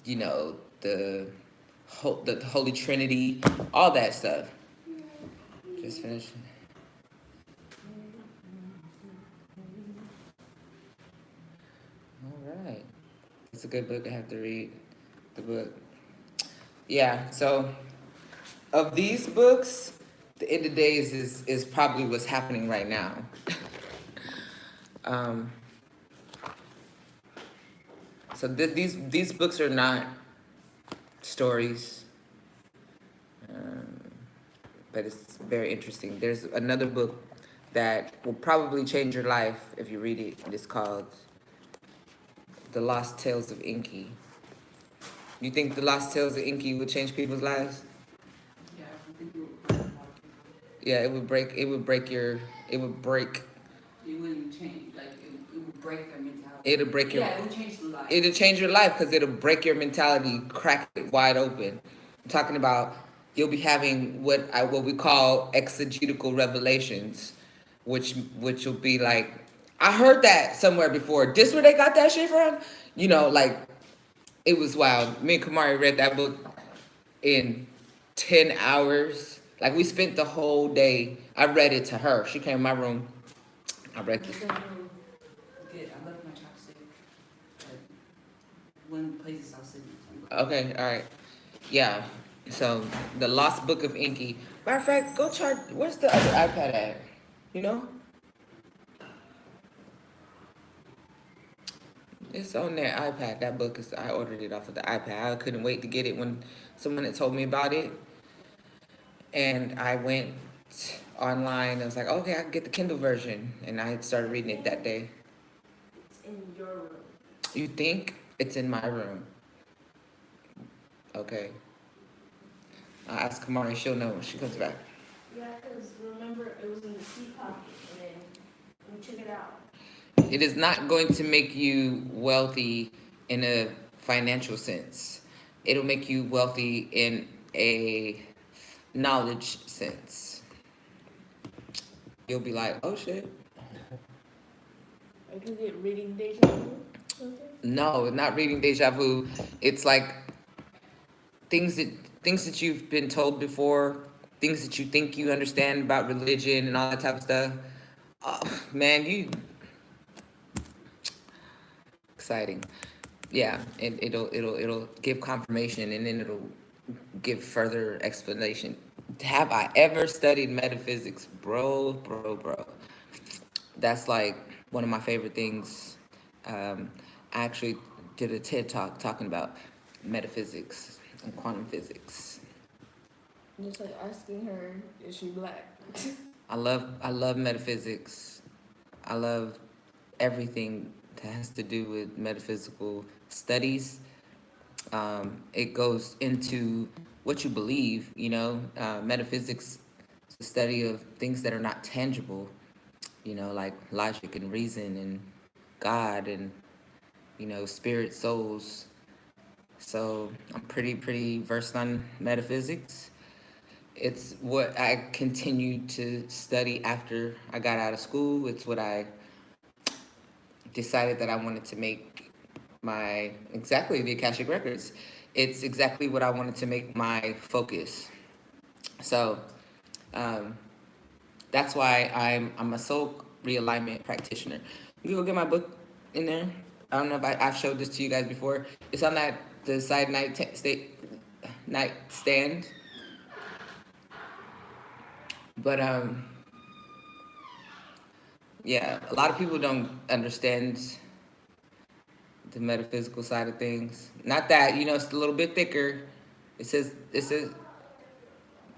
you know the Holy Trinity, all that stuff. Just finished. All right, it's a good book. I have to read the book. Yeah. So of these books, The End of Days is probably what's happening right now. um, so these books are not stories, but it's very interesting. There's another book that will probably change your life if you read it. It's called The Lost Tales of Inky. You think The Lost Tales of Inky would change people's lives? Yeah, I think it Yeah, it would break your, it wouldn't change, like, it would break their mentality. it'll break your, Yeah, it would change the life. it'll change your life because it'll break your mentality, crack it wide open. I'm talking about you'll be having what we call exegetical revelations, which will be like, I heard that somewhere before. This where they got that shit from? You know, like it was wild. Me and Kamari read that book in 10 hours. Like we spent the whole day. I read it to her. She came in my room. I read this. Good. I left my chopstick at one place I was sitting. Okay, all right. Yeah. So the Lost Book of Inky. Matter of fact, go charge. Where's the other iPad at? You know? It's on their iPad. That book is. I ordered it off of the iPad. I couldn't wait to get it when someone had told me about it, and I went online. I was like, okay, I can get the Kindle version, and I started reading it that day. It's in your room. You think it's in my room? Okay. I'll ask Kamari. She'll know when she comes back. Yeah, because remember, it was in the seat pocket, and then we took it out. It is not going to make you wealthy in a financial sense. It'll make you wealthy in a knowledge sense. You'll be like, oh shit. I can get reading deja vu. No, not reading deja vu. It's like things that you've been told before, things that you think you understand about religion and all that type of stuff. Oh, man, you exciting. Yeah, it'll give confirmation, and then it'll give further explanation. Have I ever studied metaphysics? Bro. That's like one of my favorite things. I actually did a TED Talk talking about metaphysics and quantum physics. Just like asking her, is she black? I love metaphysics. I love everything that has to do with metaphysical studies. It goes into what you believe, you know. Metaphysics is the study of things that are not tangible, you know, like logic and reason and God and, you know, spirit, souls. So I'm pretty versed on metaphysics. It's what I continued to study after I got out of school. It's what I decided that I wanted to make the Akashic Records. It's exactly what I wanted to make my focus. So that's why I'm a soul realignment practitioner. You can go get my book in there. I don't know if I've showed this to you guys before. It's on the side nightstand. But yeah, a lot of people don't understand the metaphysical side of things. Not that, you know, it's a little bit thicker. It says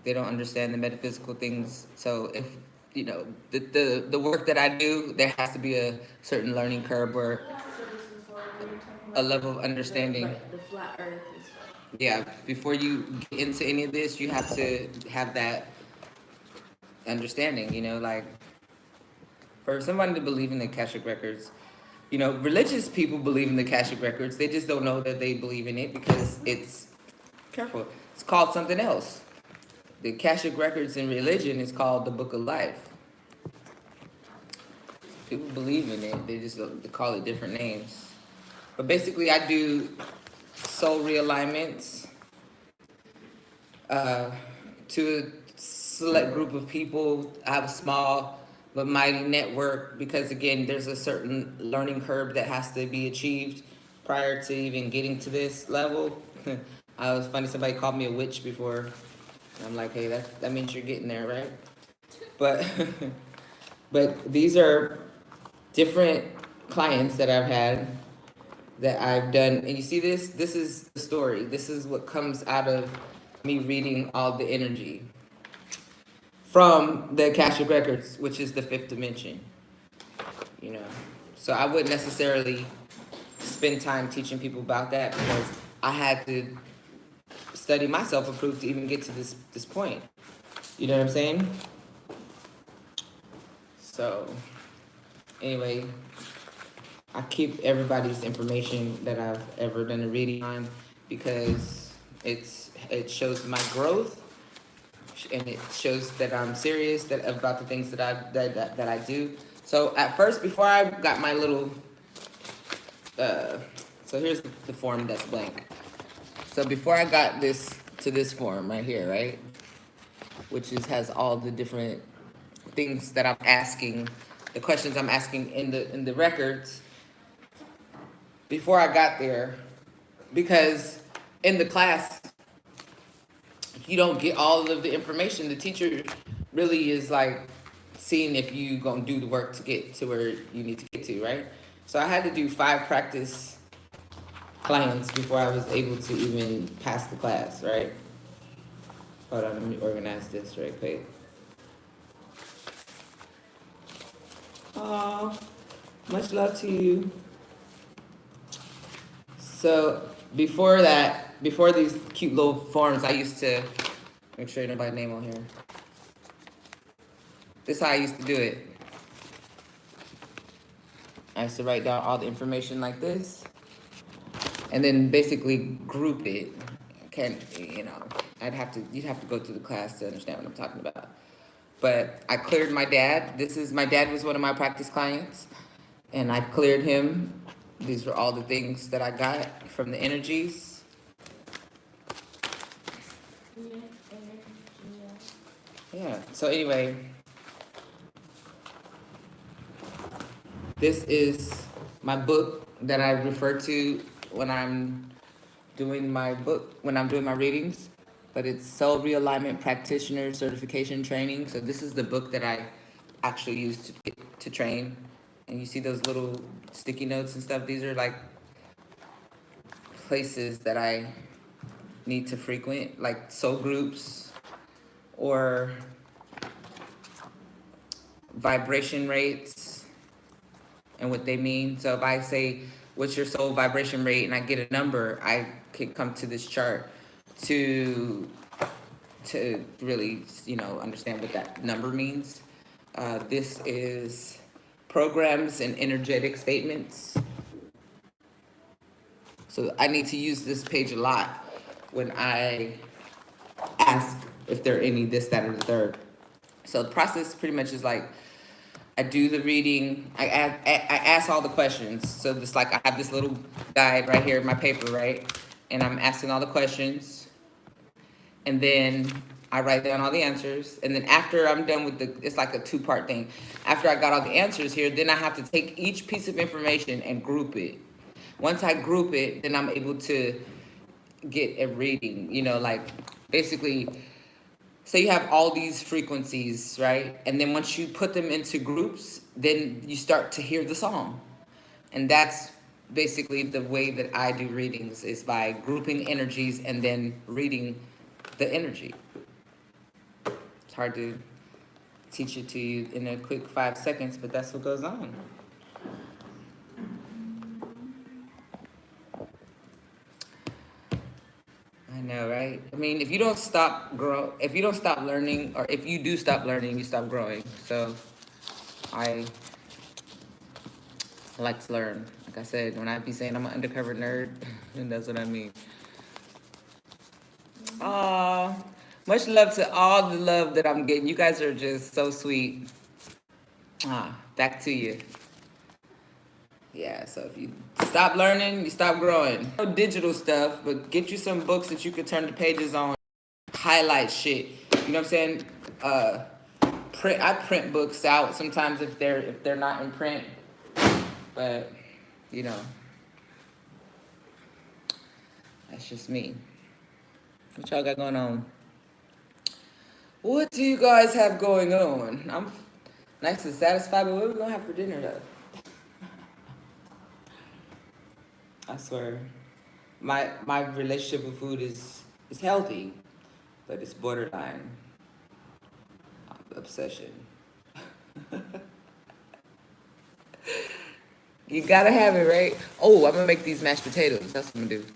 they don't understand the metaphysical things. So if, you know, the work that I do, there has to be a certain learning curve where So this is what we were talking a about. level of understanding. Like the flat earth and stuff. Yeah, before you get into any of this, you have to have that understanding, you know, like for somebody to believe in the Akashic Records, you know, religious people believe in the Akashic Records. They just don't know that they believe in it because it's Careful. It's called something else. The Akashic Records in religion is called the Book of Life. People believe in it. They just they call it different names. But basically, I do soul realignments to a select group of people. I have a small but mighty network because, again, there's a certain learning curve that has to be achieved prior to even getting to this level. I was funny, somebody called me a witch before. I'm like, hey, that means you're getting there, right? But but these are different clients that I've had that I've done, and you see this? This is the story. This is what comes out of me reading all the energy from the Akashic Records, which is the fifth dimension. You know, so I wouldn't necessarily spend time teaching people about that because I had to study myself approved to even get to this point. You know what I'm saying? So anyway, I keep everybody's information that I've ever done a reading on because it shows my growth and it shows that I'm serious about the things that I do. So at first, before I got my little so here's the form that's blank. So before I got to this form right here, right, which has all the different things that I'm asking, the questions I'm asking in the records. Before I got there, because in the class you don't get all of the information. The teacher really is like seeing if you gonna do the work to get to where you need to get to, right? So I had to do 5 practice clients before I was able to even pass the class, right? Hold on, let me organize this right quick. Oh, much love to you. So before that, before these cute little forms, I used to make sure nobody's name on here. This is how I used to do it. I used to write down all the information like this, and then basically group it. You'd have to go through the class to understand what I'm talking about. But I cleared my dad. My dad was one of my practice clients, and I cleared him. These were all the things that I got from the energies. Yeah, so anyway, this is my book that I refer to when I'm doing my readings, but it's Soul Realignment Practitioner Certification Training. So this is the book that I actually use to train. And you see those little sticky notes and stuff? These are like places that I need to frequent, like soul groups or vibration rates and what they mean. So if I say, what's your soul vibration rate, and I get a number, I can come to this chart to really, understand what that number means. This is programs and energetic statements. So I need to use this page a lot when I ask if there are any this, that, or the third. So the process pretty much is like, I do the reading, I ask all the questions. So just like I have this little guide right here in my paper, right? And I'm asking all the questions. And then I write down all the answers. And then after I'm done with it's like a 2-part thing. After I got all the answers here, then I have to take each piece of information and group it. Once I group it, then I'm able to get a reading, basically, so you have all these frequencies, right? And then once you put them into groups, then you start to hear the song. And that's basically the way that I do readings, is by grouping energies and then reading the energy. It's hard to teach it to you in a quick 5 seconds, but that's what goes on. I know, right? I mean, if you don't stop learning, or if you do stop learning, you stop growing. So I like to learn. Like I said, when I be saying I'm an undercover nerd, and that's what I mean. Aw, much love to all the love that I'm getting. You guys are just so sweet. Back to you. Yeah, so if you stop learning, you stop growing. No digital stuff, but get you some books that you can turn the pages on, highlight shit. You know what I'm saying? I print books out sometimes if they're not in print, but you know, that's just me. What y'all got going on? What do you guys have going on? I'm nice and satisfied, but what are we gonna have for dinner though? I swear, my relationship with food is healthy, but it's borderline obsession. You gotta have it, right? Oh, I'm gonna make these mashed potatoes. That's what I'm gonna do.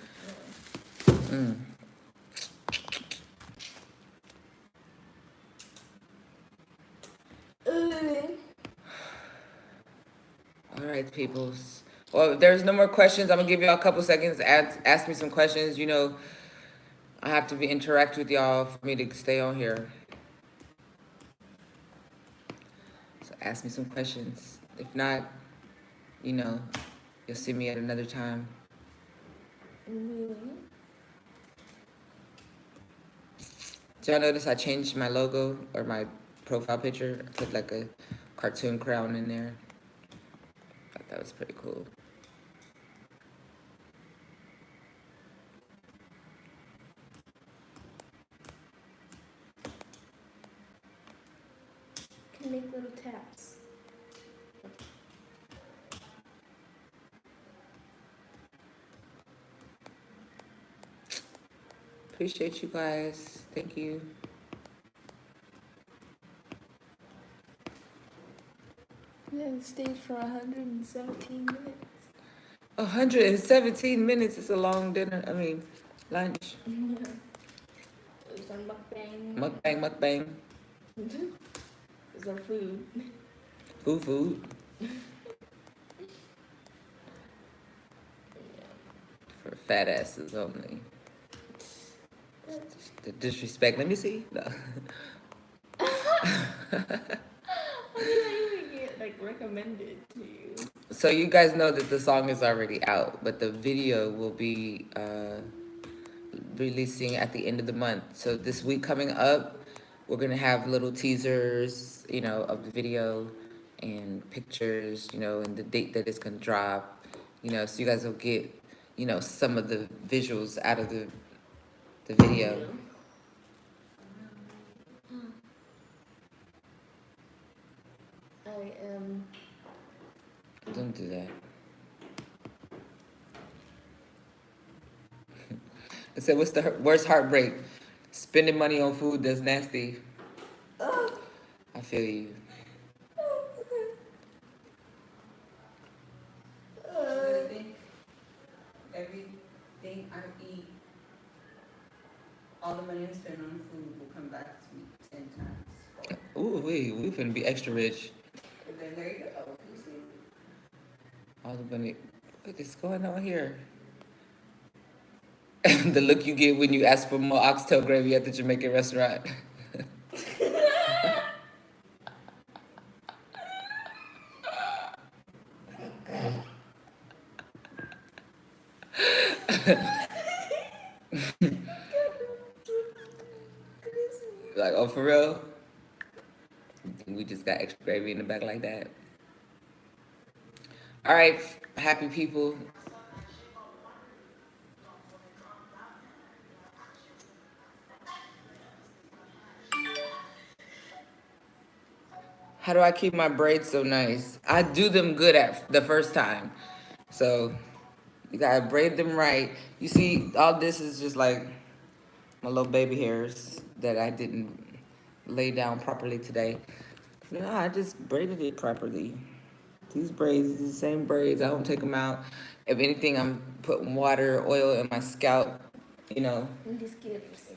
All right, peoples. Well, if there's no more questions, I'm gonna give y'all a couple seconds. Ask me some questions. You know, I have to interact with y'all for me to stay on here. So ask me some questions. If not, you know, you'll see me at another time. Did y'all notice I changed my logo or my profile picture? I put like a cartoon crown in there. Thought that was pretty cool. Can make little taps. Appreciate you guys. Thank you. We haven't stayed for 117 minutes. 117 minutes is a long dinner. I mean, lunch. It was on mukbang. Mukbang. It's our food. Food. For fat asses only. The disrespect. Let me see. No. How did I even get like recommended to you? So you guys know that the song is already out, but the video will be releasing at the end of the month. So this week coming up, we're gonna have little teasers, you know, of the video and pictures, you know, and the date that it's gonna drop, you know, so you guys will get, you know, some of the visuals out of the video. I am. Don't do that. I said, what's the worst heartbreak? Spending money on food that's nasty. I feel you. I think everything I eat, all the money I spend on food will come back to me 10 times. Ooh, we finna be extra rich. And then there you go. You see? All the money. What is going on here? The look you get when you ask for more oxtail gravy at the Jamaican restaurant. Like, oh, for real? We just got extra gravy in the back like that. All right, happy people. How do I keep my braids so nice? I do them good at the first time. So you gotta braid them right. You see, all this is just like my little baby hairs that I didn't lay down properly today. No, I just braided it properly. These braids, the same braids, I don't take them out. If anything, I'm putting water, oil in my scalp, you know,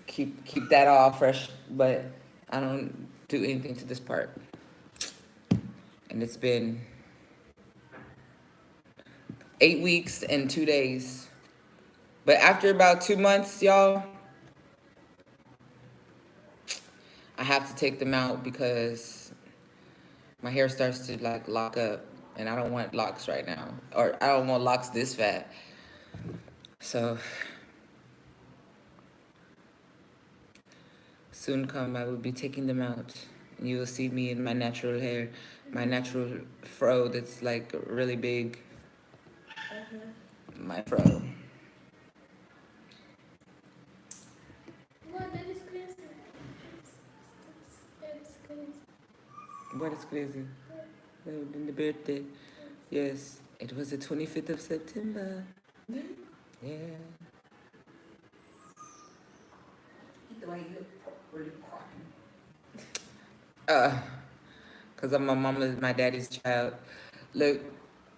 keep that all fresh, but I don't do anything to this part. And it's been 8 weeks and 2 days. But after about 2 months, y'all, take them out because my hair starts to like lock up, and I don't want locks right now, or I don't want locks this fat. So soon come, I will be taking them out, and you will see me in my natural hair, my natural fro that's like really big. My fro. What? That is crazy. That is crazy. What is crazy? In the birthday. Yes, it was the 25th of September. Yeah. The way you look really cotton. Cause I'm my daddy's child. Look,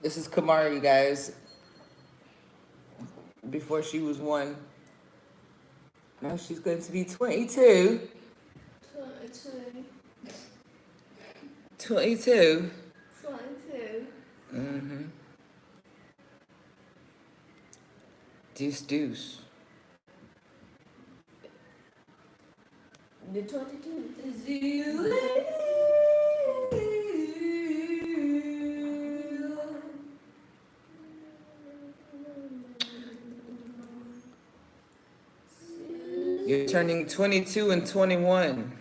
this is Kamara, you guys. Before she was 1. Now she's going to be 22. 22. 22. Mm-hmm. Deuce. The 22 is You. You're turning 22 and 21.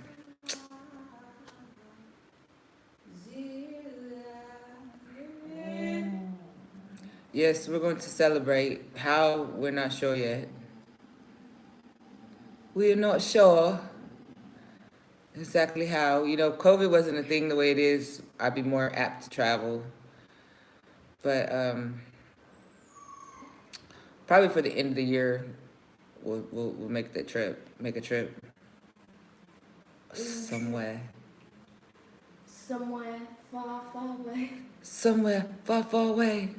Yes, we're going to celebrate. How? We're not sure yet. We're not sure exactly how. You know, COVID wasn't a thing the way it is. I'd be more apt to travel. But probably for the end of the year, we'll make that trip. Make a trip somewhere. somewhere far, far away. Somewhere far, far away.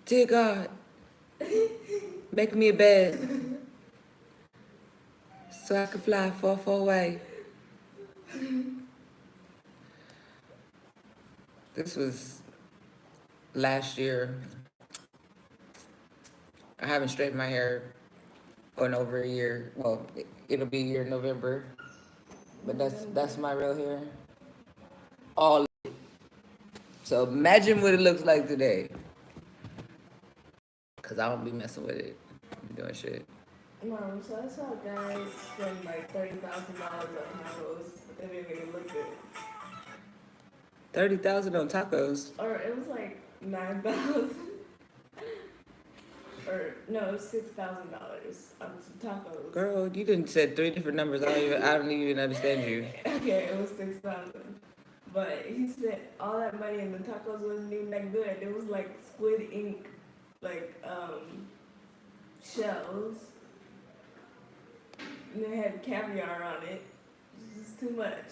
Dear God, make me a bed so I can fly far, far away. This was last year. I haven't straightened my hair in over a year. Well, it'll be a year in November, but that's my real hair. All. So imagine what it looks like today. Cause I don't be messing with it. I'm doing shit. Mom, so I saw a guy spend like $30,000 on tacos. It didn't even look good. 30,000 on tacos. Or it was like 9,000. Or no, it was $6,000 on some tacos. Girl, you didn't said 3 different numbers. I don't even understand you. Okay, it was 6,000. But he spent all that money and the tacos wasn't even that good. It was like squid ink, like shells. And they had caviar on it. It's just too much.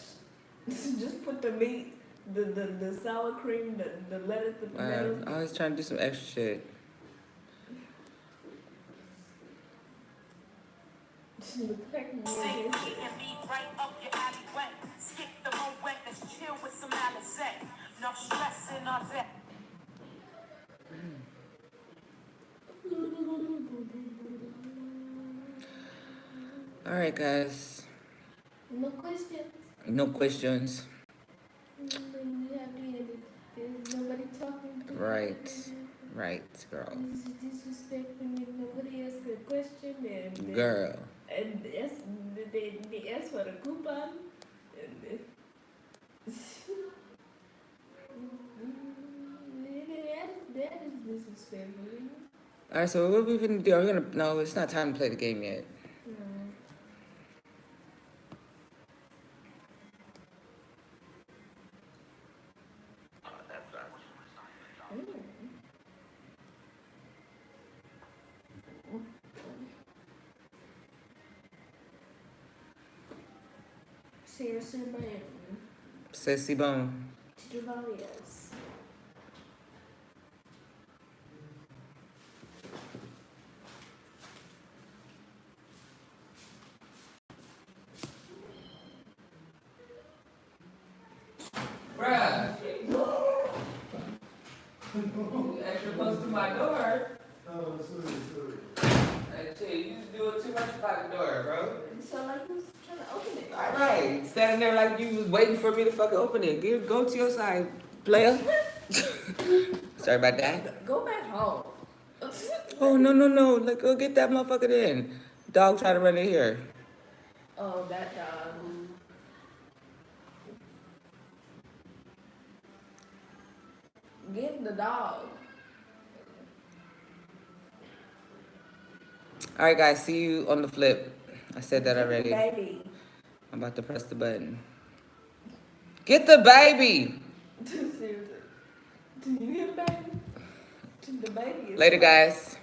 Just put the meat, the sour cream, the lettuce, the tomatoes. I was trying to do some extra shit. Look like more Sing tasty. and beat right up your alleyway. Skip the moment, let's chill with some Alizé. No stress in our day. All right, guys. No questions. No questions. There's nobody talking to Right, girl. This is disrespectful when nobody asks a question and Girl. and they ask for the coupon and that is disrespectful. All right, so what are we gonna do? No, it's not time to play the game yet. Seriously, Miami. Sassy Bone. Javalias. Bruh. You extra close to my door. Oh, sorry. Like, shit, you doing too much by the door, bro. You sound like you was trying to open it. All right, standing there like you was waiting for me to fucking open it. Go to your side, player. Sorry about that. Go back home. Oh, no. Like, go get that motherfucker in. Dog trying to run in here. Oh, that dog. Get the dog. All right, guys, see you on the flip. I said that already. Baby. I'm about to press the button. Get the baby. Seriously. Do you hear the baby? The baby is Later, guys.